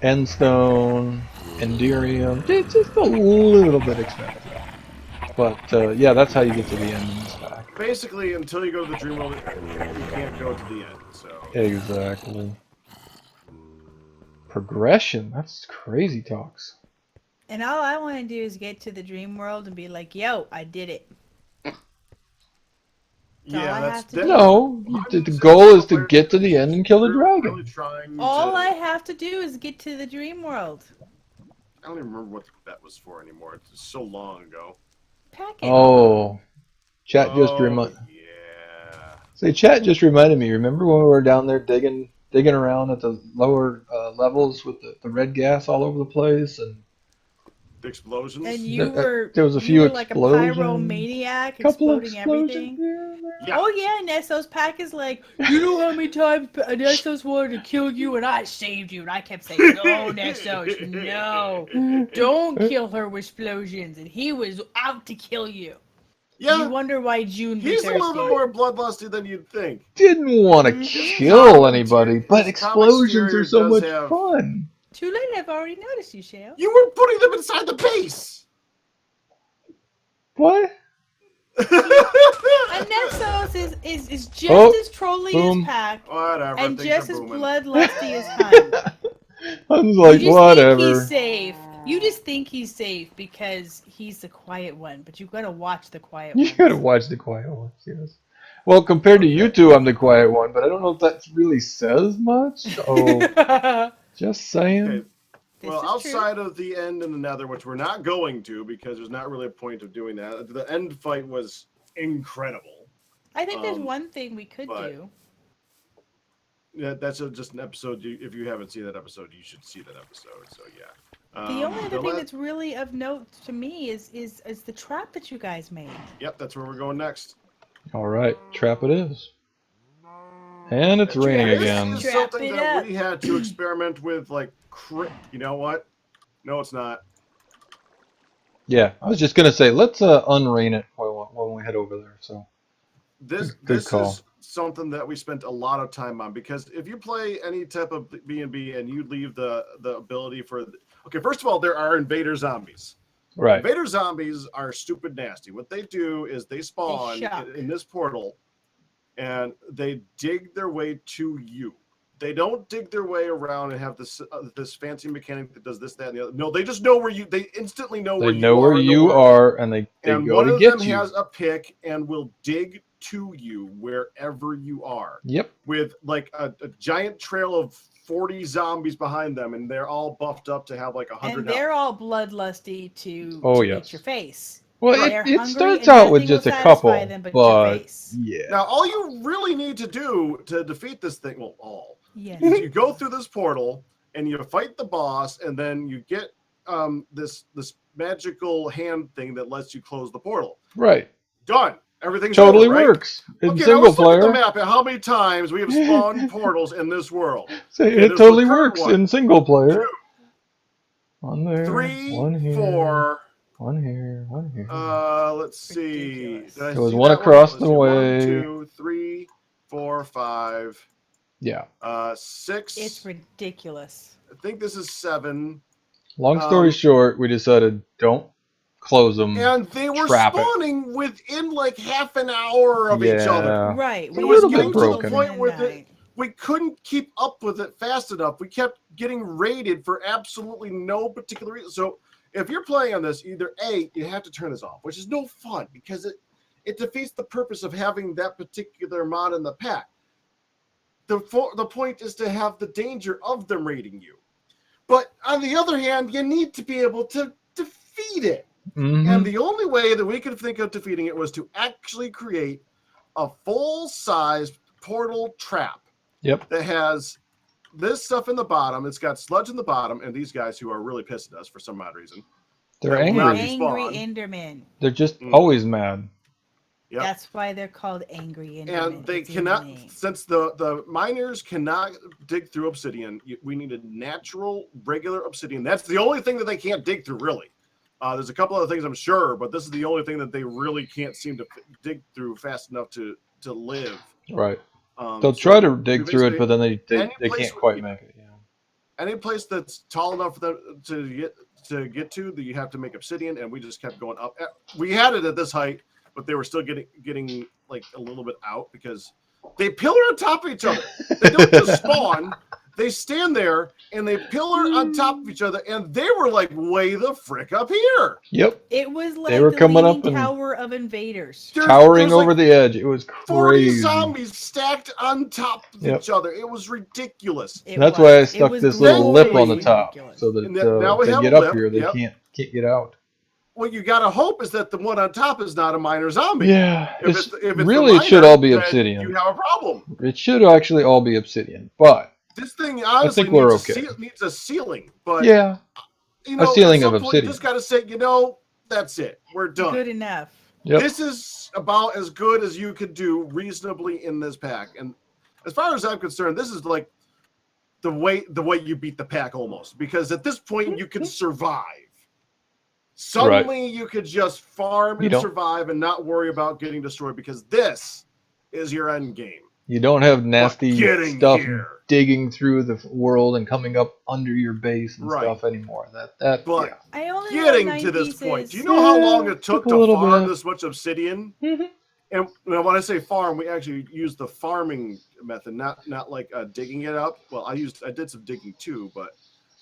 endstone, enderium. It's just a little bit expensive. But yeah, that's how you get to the end in this pack. Basically, until you go to the dream world, you can't go to the end. So. Exactly. Progression. That's crazy talks. And all I want to do is get to the dream world and be like, yo, I did it. Yeah, that's No, the goal is to get to the end and kill the dragon. All I have to do is get to the dream world. I don't even remember what that was for anymore. It's so long ago. Packet. Oh, chat just reminded. Yeah. Say, chat just reminded me. Remember when we were down there digging around at the lower levels with the red gas all over the place and the explosions? And you were there was a few like a explosions. pyromaniac, Couple exploding everything. Yeah. Oh yeah, Nessos Pack is like, you know how many times Nessos wanted to kill you and I saved you, and I kept saying, no, Nessos, no, don't kill her with explosions, and he was out to kill you. Yeah. You wonder why June be He's thirsty. a little bit more bloodlusty than you'd think. Didn't want to kill anybody, but explosions are so much fun. Too late, I've already noticed you, Shale. You were putting them inside the base! What? And Nessos is just as trolly as Pack, whatever, and just as booming. bloodlusty as Hun. I was like, you just whatever. Think he's safe. You just think he's safe because he's the quiet one, but you gotta watch the quiet one. You gotta watch the quiet ones, yes. Well, compared to you two, I'm the quiet one, but I don't know if that really says much. Oh, just saying. Okay. Well, outside of the end and the nether, which we're not going to because there's not really a point of doing that, the end fight was incredible. I think there's one thing we could do. that's just an episode. If you haven't seen that episode, you should see that episode. So yeah. The only other thing that's really of note to me is the trap that you guys made. Yep, that's where we're going next. All right, trap it is. And it's raining again. This is something that we had to experiment with, like, you know what? No, it's not. Yeah, I was just gonna say let's unrain it when we head over there. So this call. is something that we spent a lot of time on, because if you play any type of B&B and you leave the ability for okay, first of all, there are invader zombies. Right. Invader zombies are stupid nasty. What they do is they spawn in this portal, and they dig their way to you. They don't dig their way around and have this fancy mechanic that does this, that, and the other. No, they just know where you. They instantly know where you are. They know where you are, and they go to get you. And one of them has a pick and will dig to you wherever you are. Yep. With like a giant trail of 40 zombies behind them, and they're all buffed up to have like 100. And they're all bloodlusty to eat your face. Well, it starts out with just a couple, but yeah. Now, all you really need to do to defeat this thing, yes. is you go through this portal and you fight the boss, and then you get this magical hand thing that lets you close the portal. Right. Done. Everything's totally over, right? Works in okay, single player. Look at the map at how many times we have spawned portals in this world. It totally works in single player. 2, one there, 3, one here, 4. One here, one here. Let's see. There was one across the way. 1, 2, 3, 4, 5. Yeah. 6. It's ridiculous. I think this is 7. Long story short, we decided don't close them. And they were spawning within like half an hour of each other. Right. It was getting to the point where we couldn't keep up with it fast enough. We kept getting raided for absolutely no particular reason. So if you're playing on this, either A, you have to turn this off, which is no fun because it defeats the purpose of having that particular mod in the pack. The point is to have the danger of them raiding you. But on the other hand, you need to be able to defeat it. Mm-hmm. And the only way that we could think of defeating it was to actually create a full-size portal trap. Yep. That has this stuff in the bottom. It's got sludge in the bottom, and these guys who are really pissed at us for some odd reason. They're angry. Angry Endermen. They're just always mad. Yep. That's why they're called angry Endermen. And they cannot, since the miners cannot dig through obsidian, we need a natural, regular obsidian. That's the only thing that they can't dig through, really. There's a couple other things, I'm sure, but this is the only thing that they really can't seem to dig through fast enough to live. Right. They'll try to dig through it, but then they can't quite make it. Yeah. Any place that's tall enough for them to get to, that you have to make obsidian, and we just kept going up. We had it at this height, but they were still getting like a little bit out because they pillar on top of each other. They don't just spawn. They stand there and they pillar on top of each other, and they were like way the frick up here. Yep. It was like they were coming up tower of invaders. Towering over the edge. It was crazy. 40 zombies stacked on top of each other. It was ridiculous. That's why I stuck this little lip on the top so that if they get up here, they can't get out. What you gotta hope is that the one on top is not a miner zombie. Yeah, if it's really miner, it should all be obsidian. You have a problem. It should actually all be obsidian, but this thing honestly needs a ceiling. But yeah, a ceiling of obsidian. You just gotta say, that's it. We're done. Good enough. Yep. This is about as good as you could do reasonably in this pack. And as far as I'm concerned, this is like the way you beat the pack almost, because at this point you can survive. Suddenly you could just farm and survive and not worry about getting destroyed, because this is your end game. You don't have nasty stuff digging through the world and coming up under your base and stuff anymore. I only getting to this point, do you know how long it took to farm this much obsidian? Mm-hmm. And when I say farm, we actually use the farming method, not like digging it up. Well, I did some digging too, but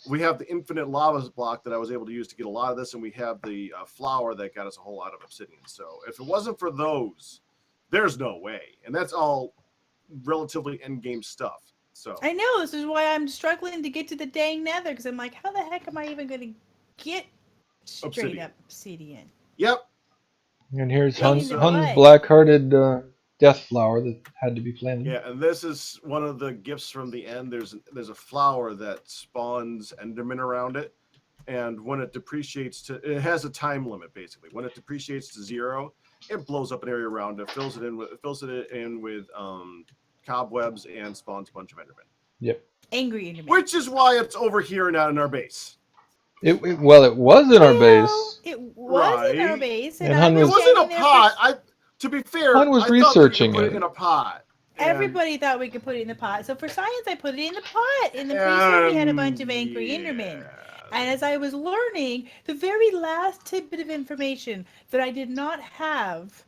we have the infinite lava block that I was able to use to get a lot of this, and we have the flour that got us a whole lot of obsidian. So if it wasn't for those, there's no way. And that's all relatively end game stuff. So I know, this is why I'm struggling to get to the dang nether, because I'm like, how the heck am I even going to get straight up obsidian? Yep. And here's Hun's black-hearted death flower that had to be planted. Yeah, and this is one of the gifts from the end. There's a flower that spawns Enderman around it, and when it depreciates it has a time limit basically. When it depreciates to 0, it blows up an area around it, fills it in with cobwebs, and spawns a bunch of Endermen. Yep. Angry Enderman. Which is why it's over here and not in our base. It was in our base. It was in our Right. base, And and Hun I It was was wasn't a standing there pot. To be fair, Hun was I thought that we researching could put it. it in a pot. And- Everybody thought we could put it in the pot. So for science, I put it in the pot. In the freezer, we had a bunch of angry Endermen. And as I was learning, the very last tidbit of information that I did not have,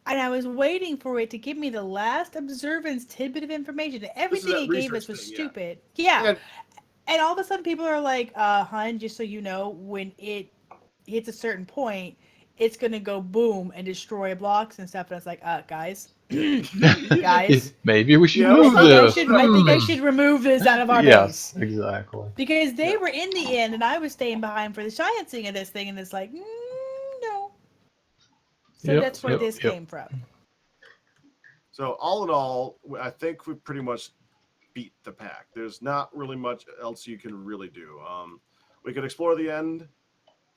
and I was waiting for it to give me the last observance tidbit of information. Everything that it gave us research was thing, yeah. stupid. Yeah. And- And all of a sudden people are like, Hun, just so you know, when it hits a certain point, it's going to go boom and destroy blocks and stuff. And I was like, guys, guys. Maybe we should Yeah, move I this. think I should remove this out of our Yes, base. exactly. Because they were in the end, and I was staying behind for the sciencing of this thing, and it's like, no. So Yep, that's where yep, this yep. came from. So all in all, I think we pretty much beat the pack. There's not really much else you can really do. We could explore the end.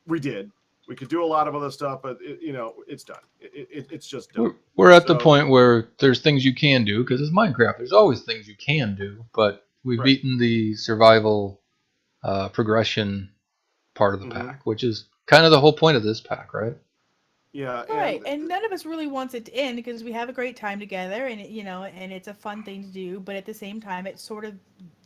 We did. We could do a lot of other stuff, but it's done. It's just done. We're at the So- point where there's things you can do because it's Minecraft. There's always things you can do, but we've Right. beaten the survival progression part of the Mhm. pack, which is kind of the whole point of this pack, right? Yeah. Right, and none of us really wants it to end because we have a great time together, and and it's a fun thing to do. But at the same time, it sort of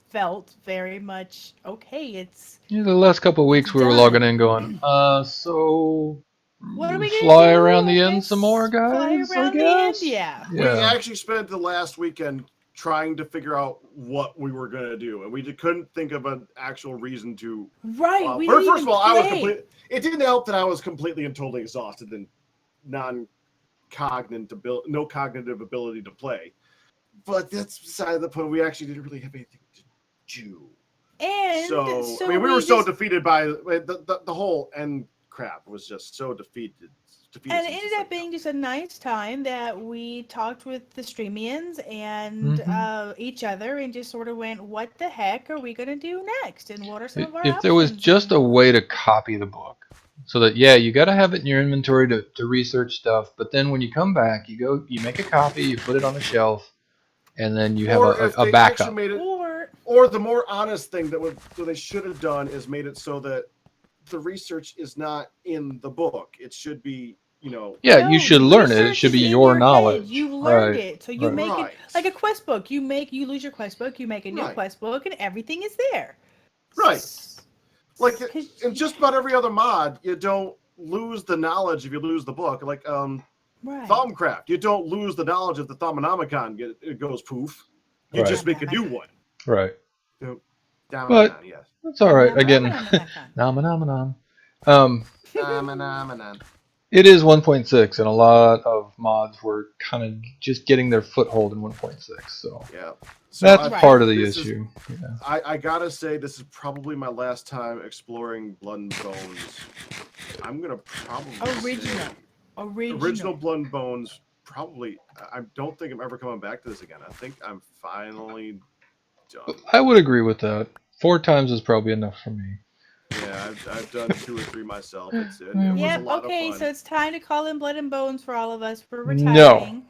felt very much okay. It's Yeah, the last couple of weeks we were done. logging in, going, so what are we gonna fly do? around I the end guess some more, Fly guys. I around the end, guess. yeah. We actually spent the last weekend trying to figure out what we were going to do, and we couldn't think of an actual reason to. Right. We First didn't of even all, I was play. complete. It didn't help that I was completely and totally exhausted and no cognitive ability to play. But that's beside the point. We actually didn't really have anything to do. And So I mean, we were so defeated by the whole end crap was just so defeated. And it ended up being just a nice time that we talked with the Streamians and each other and just sort of went, what the heck are we going to do next? And what are some of our If there was options? just a way to copy the book, so that you got to have it in your inventory to research stuff, but then when you come back, you make a copy, you put it on the shelf, and then you have a backup. Or the more honest thing what they should have done is made it so that the research is not in the book. It should be, Yeah, you should learn it. It research should be is in your head. knowledge. You've learned Right, it. So you right. make Right. it like a quest book. You lose your quest book, you make a new Right. quest book, and everything is there. Right. Like 'Cause- in just about every other mod, you don't lose the knowledge if you lose the book. Like Right. Thumbcraft, you don't lose the knowledge if the Thumbonomicon it goes poof. You Right. just make a new one. Right. Down, But- down, yes. That's all right. Nom, Again, nom, nom, nom, nom. nom. It is 1.6, and a lot of mods were kind of just getting their foothold in 1.6. So Yeah. So that's I part of think the this is- issue. Yeah. I gotta say, this is probably my last time exploring Blood and Bones. I'm gonna probably say original Blood and Bones. Probably, I don't think I'm ever coming back to this again. I think I'm finally done. I would agree with that. 4 times is probably enough for me. Yeah, I've done 2 or 3 myself. It was a Yep. lot Okay. of fun. So it's time to call in Blood and Bones for all of us. We're No. retiring.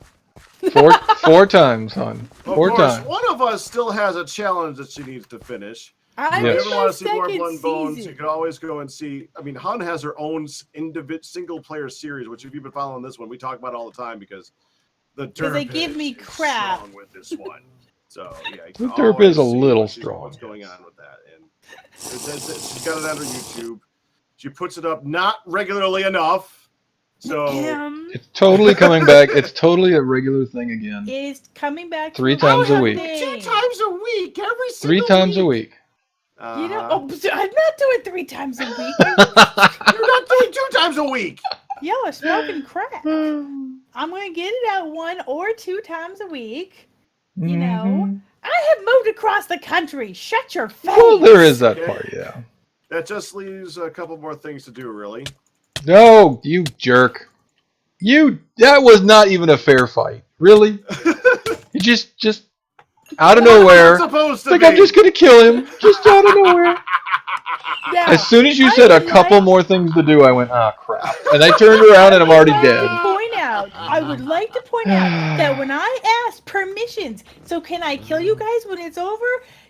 4 times, hon. Of 4 course, times. one of us still has a challenge that she needs to finish. I'm Yes. If in you my ever want to see more second Blood and Bones, season. you can always go and see. I mean, Hun has her own single-player series, which if you've been following this one, we talk about all the time because the derp they give me is crap. strong with this one. So yeah, you The can derp is always a see little what's strong. What's going on with that? And she's got it on her YouTube. She puts it up not regularly enough. So It's totally coming back. It's totally a regular thing again. It is coming back 3 to times a our week. thing. 2 times a week, every 3 single times a week. week. You know, Uh-huh. I'm not doing 3 times a week. You're not doing 2 times a week. Y'all are smoking crack. I'm going to get it out 1 or 2 times a week. You know, Mhm. I have moved across the country. Shut your face. Well, there is that Okay. part, yeah. That just leaves a couple more things to do, really. No, you jerk. That was not even a fair fight. Really? You just out of What am I nowhere. supposed to Like be? I'm just gonna kill him. Just out of nowhere. Now, As soon as you I said a would couple like- more things to do, I went, ah, crap. And I turned around and I'm already dead. I would like to point out that when I asked permissions, so can I kill you guys when it's over?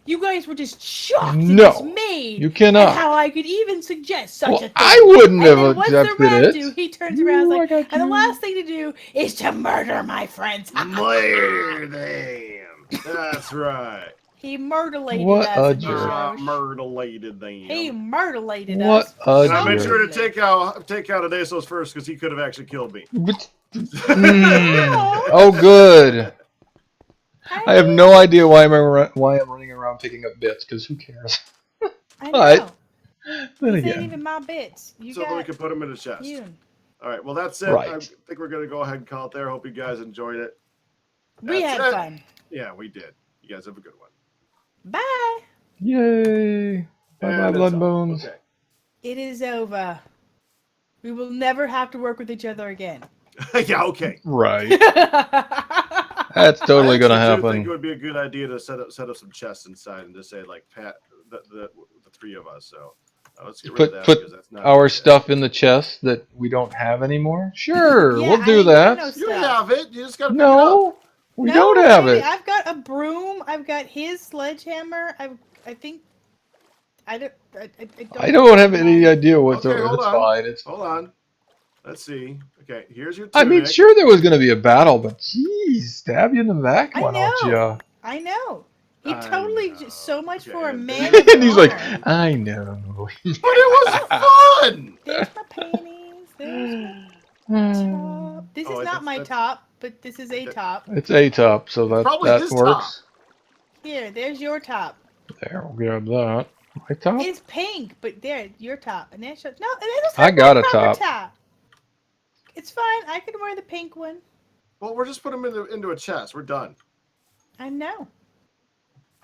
You guys were just shocked and No, dismayed you cannot. at how I could even suggest such a thing. I wouldn't And have then what's the accepted rat it. do? He turns around and is Ooh, I like, got and the you. last thing to do is to murder my friends. Murder them. That's right. He murderlated What us a in this jerk. show. Murderlated them. He murderlated What us. a And I made jerk. sure to take out Adesos first because he could have actually killed me. Oh, good. I have no idea why I'm running around picking up bits, because who cares? I But, know. then These ain't again. even my bits. You So got then we can put them in a chest. you. All right. Well, that's it. Right. I think we're going to go ahead and call it there. Hope you guys enjoyed it. We That's had it. fun. Yeah, we did. You guys have a good one. Bye. Yay. Bye-bye, And blood it's and off. bones. Okay. It is over. We will never have to work with each other again. Yeah, okay. Right. That's totally going to I think it happen. would be a good idea to set up some chests inside and just say, like, Pat, the three of us. So let's get rid of that Put because that's not our stuff in the chest that we don't have anymore? Sure, Yeah, we'll I do ain't got that. no You stuff. have it. You just got to pick it up. No, we No, don't have baby, it. I've got a broom. I've got his sledgehammer. I think I I don't have any idea whatsoever. Okay, hold It's on. fine. It's Hold on. Let's see. Okay, here's your I tunic. mean, sure, there was going to be a battle, but geez, stab you in the back, I why don't you? know. I know. He I totally know. so much Okay, for a and man. then- of And he's like, honor. I know. But it was fun. There's my panties. There's my top. This Oh, is not my that's- top, but this is a top. It's a top, so It's probably that his works. Here, there's your top. There, we'll grab that. My top? It's pink, but there, your top. And there's your, no, and there's I not got my a proper top. It's fine. I can wear the pink one. Well, we're just putting them into a chest. We're done. I know.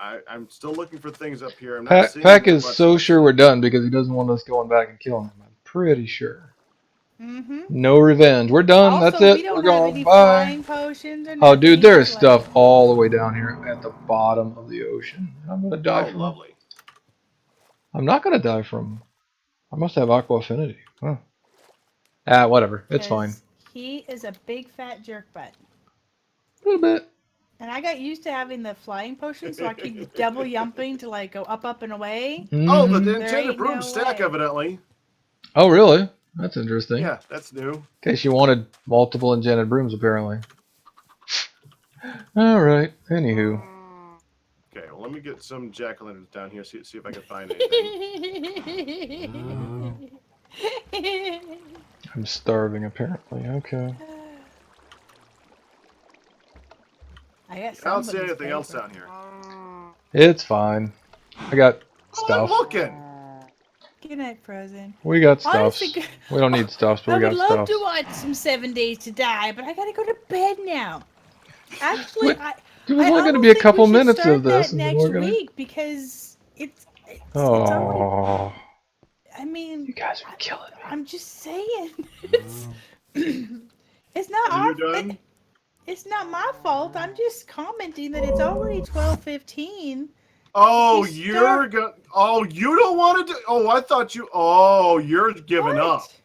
I'm still looking for things up here. I'm not seeing Pack them is much. so sure we're done because he doesn't want us going back and killing him. I'm pretty sure. Mm-hmm. No revenge. We're done. Also, That's it. we don't We're have going. any Bye. flying potions or Oh, nothing dude, there is either, stuff like- all the way down here at the bottom of the ocean. I'm gonna die Oh, from. lovely. I'm not gonna die from. I must have aqua affinity. Huh. Ah, whatever. It's fine. 'Cause he is a big fat jerk butt. A little bit. And I got used to having the flying potion, so I keep double jumping to like go up and away. Oh, the Mhm. enchanted ain't broom no stack, way. evidently. Oh, really? That's interesting. Yeah, that's new. In case you wanted multiple enchanted brooms, apparently. All right. Anywho, Okay, well, let me get some jack-o'-lanterns down here, see if I can find anything. I'm starving. Apparently. Okay. I got I don't see somebody's anything else paper. down here. It's fine. I got Oh, I'm stuff. looking. Good night, Frozen. We got stuff. Honestly, We don't need stuff, but I we would got love stuff. to watch some 7 Days to Die, but I gotta go to bed now. Actually, What? I It was I only going to almost be a think couple we should minutes start of this, that and then next we're gonna. week because it's already. Oh, I mean, you guys are killing me. I'm just saying. It's not Are our. you done? It's not my fault. I'm just commenting that it's already 12:15. Oh, You you're start- going. Oh, you don't want to do. Oh, I thought you. Oh, you're giving up. What?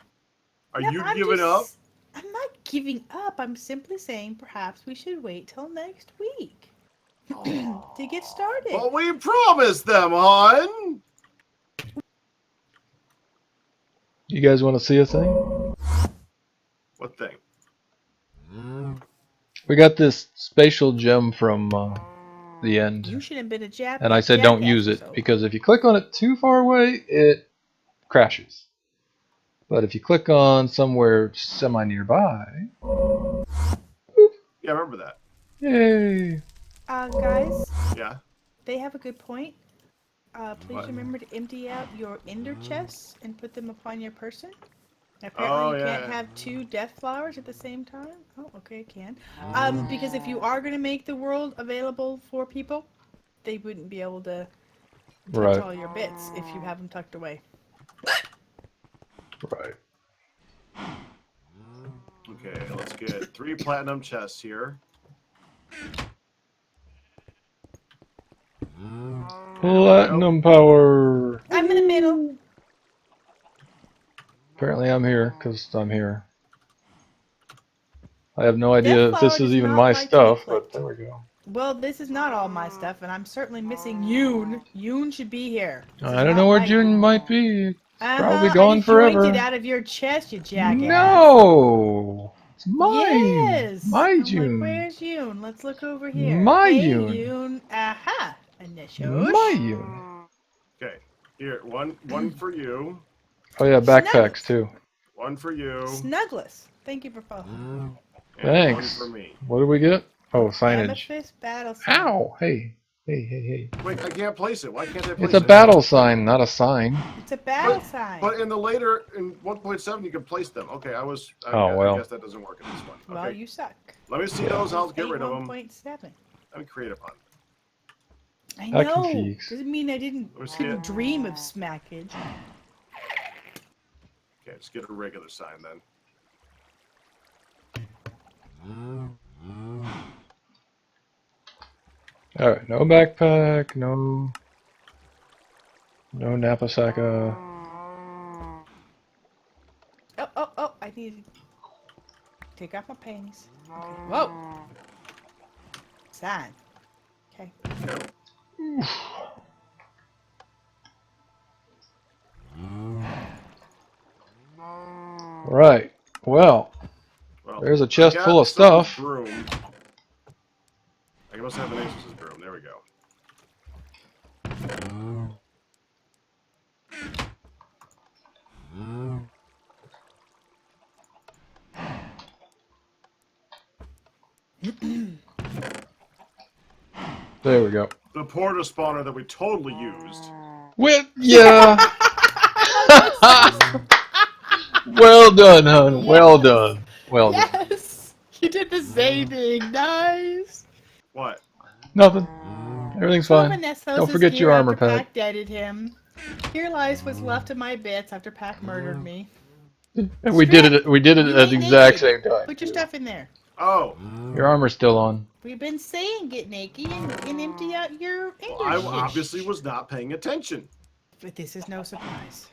Are No, you I'm giving up? just- I'm not giving up. I'm simply saying perhaps we should wait till next week to get started. Well, we promised them, hon. You guys want to see a thing? What thing? We got this spatial gem from the end, You should have been a Jap. and I said don't jackass use or it so. because if you click on it too far away, it crashes. But if you click on somewhere semi-nearby, Yeah, I remember that. yay! Guys, Yeah. they have a good point. Please What? remember to empty out your ender chests and put them upon your person. Oh, Apparently, you yeah. can't have 2 death flowers at the same time. Oh, okay, can. Because if you are going to make the world available for people, they wouldn't be able to touch Right, all your bits if you have them tucked away. right. Okay, let's get 3 platinum chests here. Platinum power. I'm in the middle. Apparently I'm here, because I'm here. I have no Death idea if flower this is does even not my like to be stuff, but clipped. there we go. Well, this is not all my stuff, and I'm certainly missing Yoon. Yoon should be here. This is I don't not know where my June Yoon. might be. It's probably I gone just joined forever. it out of your chest, you jackass. No! It's mine! Yes. My I'm June. like, where's Yoon? Let's look over here. My Hey, Yoon. Yoon. Aha. And My Nishosh. June. Okay, here, one for you, Oh yeah, backpacks Snuggles. too. one for you, Snuggless. Thank you for following. and Thanks. one for me. What do we get? Oh, signage. Amethyst battle sign. Ow! Hey. Hey. Wait, I can't place it. Why can't I place It's a it? battle sign, not a sign. It's a battle sign. But in the later, in 1.7, you can place them. Okay, I well. guess that doesn't work in this one. Okay, Well, you suck. let me see those. I'll get rid of them. 1.7. Let me create a pun. I That know. confused. Doesn't mean I couldn't dream of smackage. Okay, just get a regular sign then. Alright, no backpack, no Napasaka. Oh, I need to take off my panties. Okay. Whoa. Sign. Okay. Right. Well, there's a chest full of stuff. Broom. I must have an Asus's broom. There we go. There we go. The porta spawner that we totally used. Yeah. Well done, hon. Well done. Well done. Yes! You did the same thing. Nice. What? Nothing. Everything's fine. Vanessa Don't is forget here your armor after pack. Pac deaded him. Here lies what's left of my bits after Pac murdered me. And we did it. We did it You at the ain't exact naked. same time. Put your stuff in there. Oh. Your armor's still on. We've been saying get naked and empty out your Well, I English. obviously was not paying attention. But this is no surprise.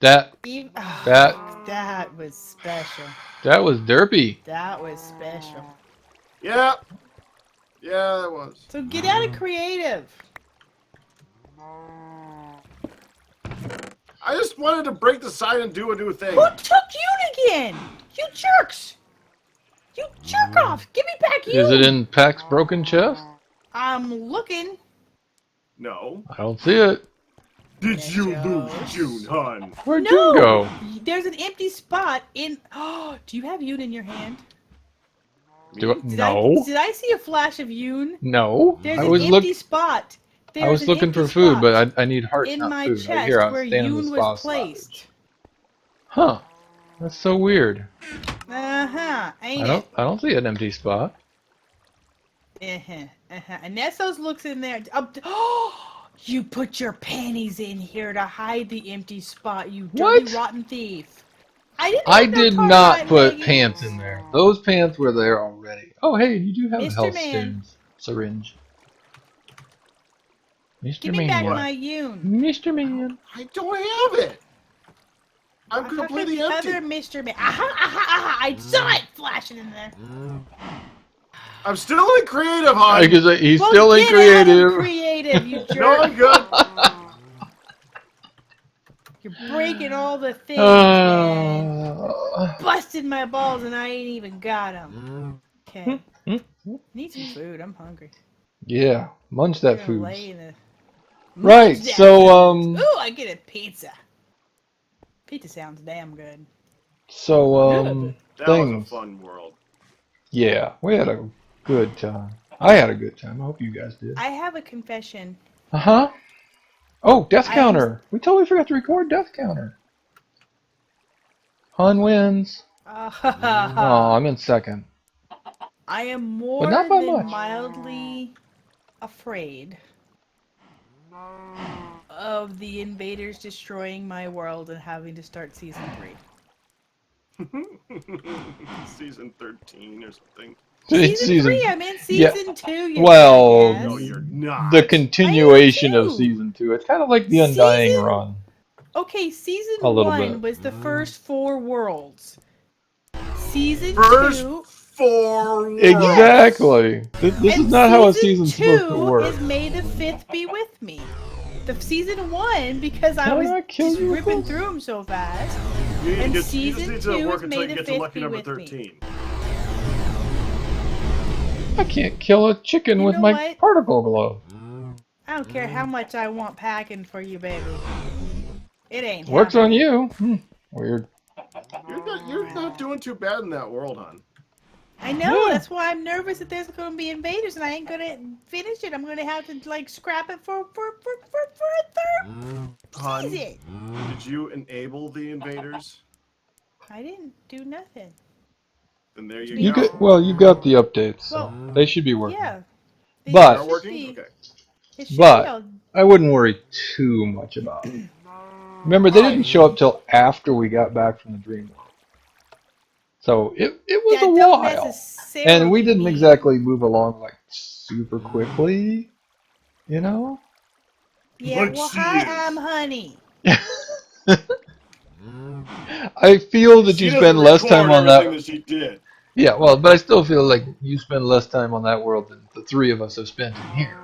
That That was special. that was derpy. That was special. Yeah. Yeah, it was. So get out of creative. I just wanted to break the sign and do a new thing. Who took you again? You jerks! You jerk off! Give me back you! Is it in Pac's broken chest? I'm looking. No. I don't see it. Did There you it lose goes. June, hon? Where'd No! June go? There's an empty spot in. Oh, do you have Yoon in your hand? No. Did I see a flash of Yoon? No. There's I an was empty spot. I was looking for food, but I need hearts, in not my food. chest Right here, I'm where standing in Yoon this was boss placed. stoppage. Huh. That's so weird. Ain't I don't see an empty spot. it? And Nessos looks in there. Oh, you put your panties in here to hide the empty spot, you dirty, What? rotten thief. I I put that did part not on my put leggings. pants in there. Those pants were there already. Oh, hey, you do have a Mr. health Man. syringe. Mr. Give me Man. back What? my Yoon. Mr. Man. I don't have it. I'm completely the empty. other Mr. Man. I saw it flashing in there. I'm still in creative, hon. Because he's Well, still in get out of creative. creative, you jerk. No, I'm good. You're breaking all the things, man. Busted my balls and I ain't even got them. Okay. Need some food. I'm hungry. Yeah, munch that Gonna food. lay in a... Right, Munch that so, food. Ooh, I get a pizza. Pizza sounds damn good. That was a things. fun world. Yeah, we had a good time. I had a good time. I hope you guys did. I have a confession. Uh-huh. Oh, death I counter. We totally forgot to record death counter. Hun wins. Oh, I'm in second. I am more But not by than much. mildly afraid of the invaders destroying my world and having to start season 3. Season 13 or something. Season 3. I'm in yeah. season 2. You Well, jackass. No, you're not. the continuation I am of too. season 2. It's kind of like the Undying run. Okay, season A little 1 bit. was the first 4 worlds. Season First 2. 4 worlds. Exactly. This is not how a season's supposed to work. Is May the 5th be with me. The season 1 because I Can I was not kill just you with ripping this? through them so fast. You And just season need 2 to work is until May you the get to 5th lucky be number with me. 13. I can't kill a chicken You with know my what? particle glove. I don't care how much I want packing for you, baby. It ain't Works on happening. you. Weird. You're not doing too bad in that world, hon. I know, Yeah. that's why I'm nervous that there's going to be invaders and I ain't going to finish it. I'm going to have to, like, scrap it for a third Hon, season. did you enable the invaders? I didn't do nothing. Then there you You go. get you've got the updates, so Well, they should be working. Yeah. They But are working? Okay. It should be all... I wouldn't worry too much about it. Remember, they didn't show up till after we got back from the dream world. So it was a That don't while. necessarily And we didn't mean... exactly move along like super quickly, you know? Yeah, Like well, she hi, is. I'm Honey. I feel that She you doesn't spend less time record on everything that. that she did. Yeah, well, but I still feel like you spend less time on that world than the three of us have spent in here.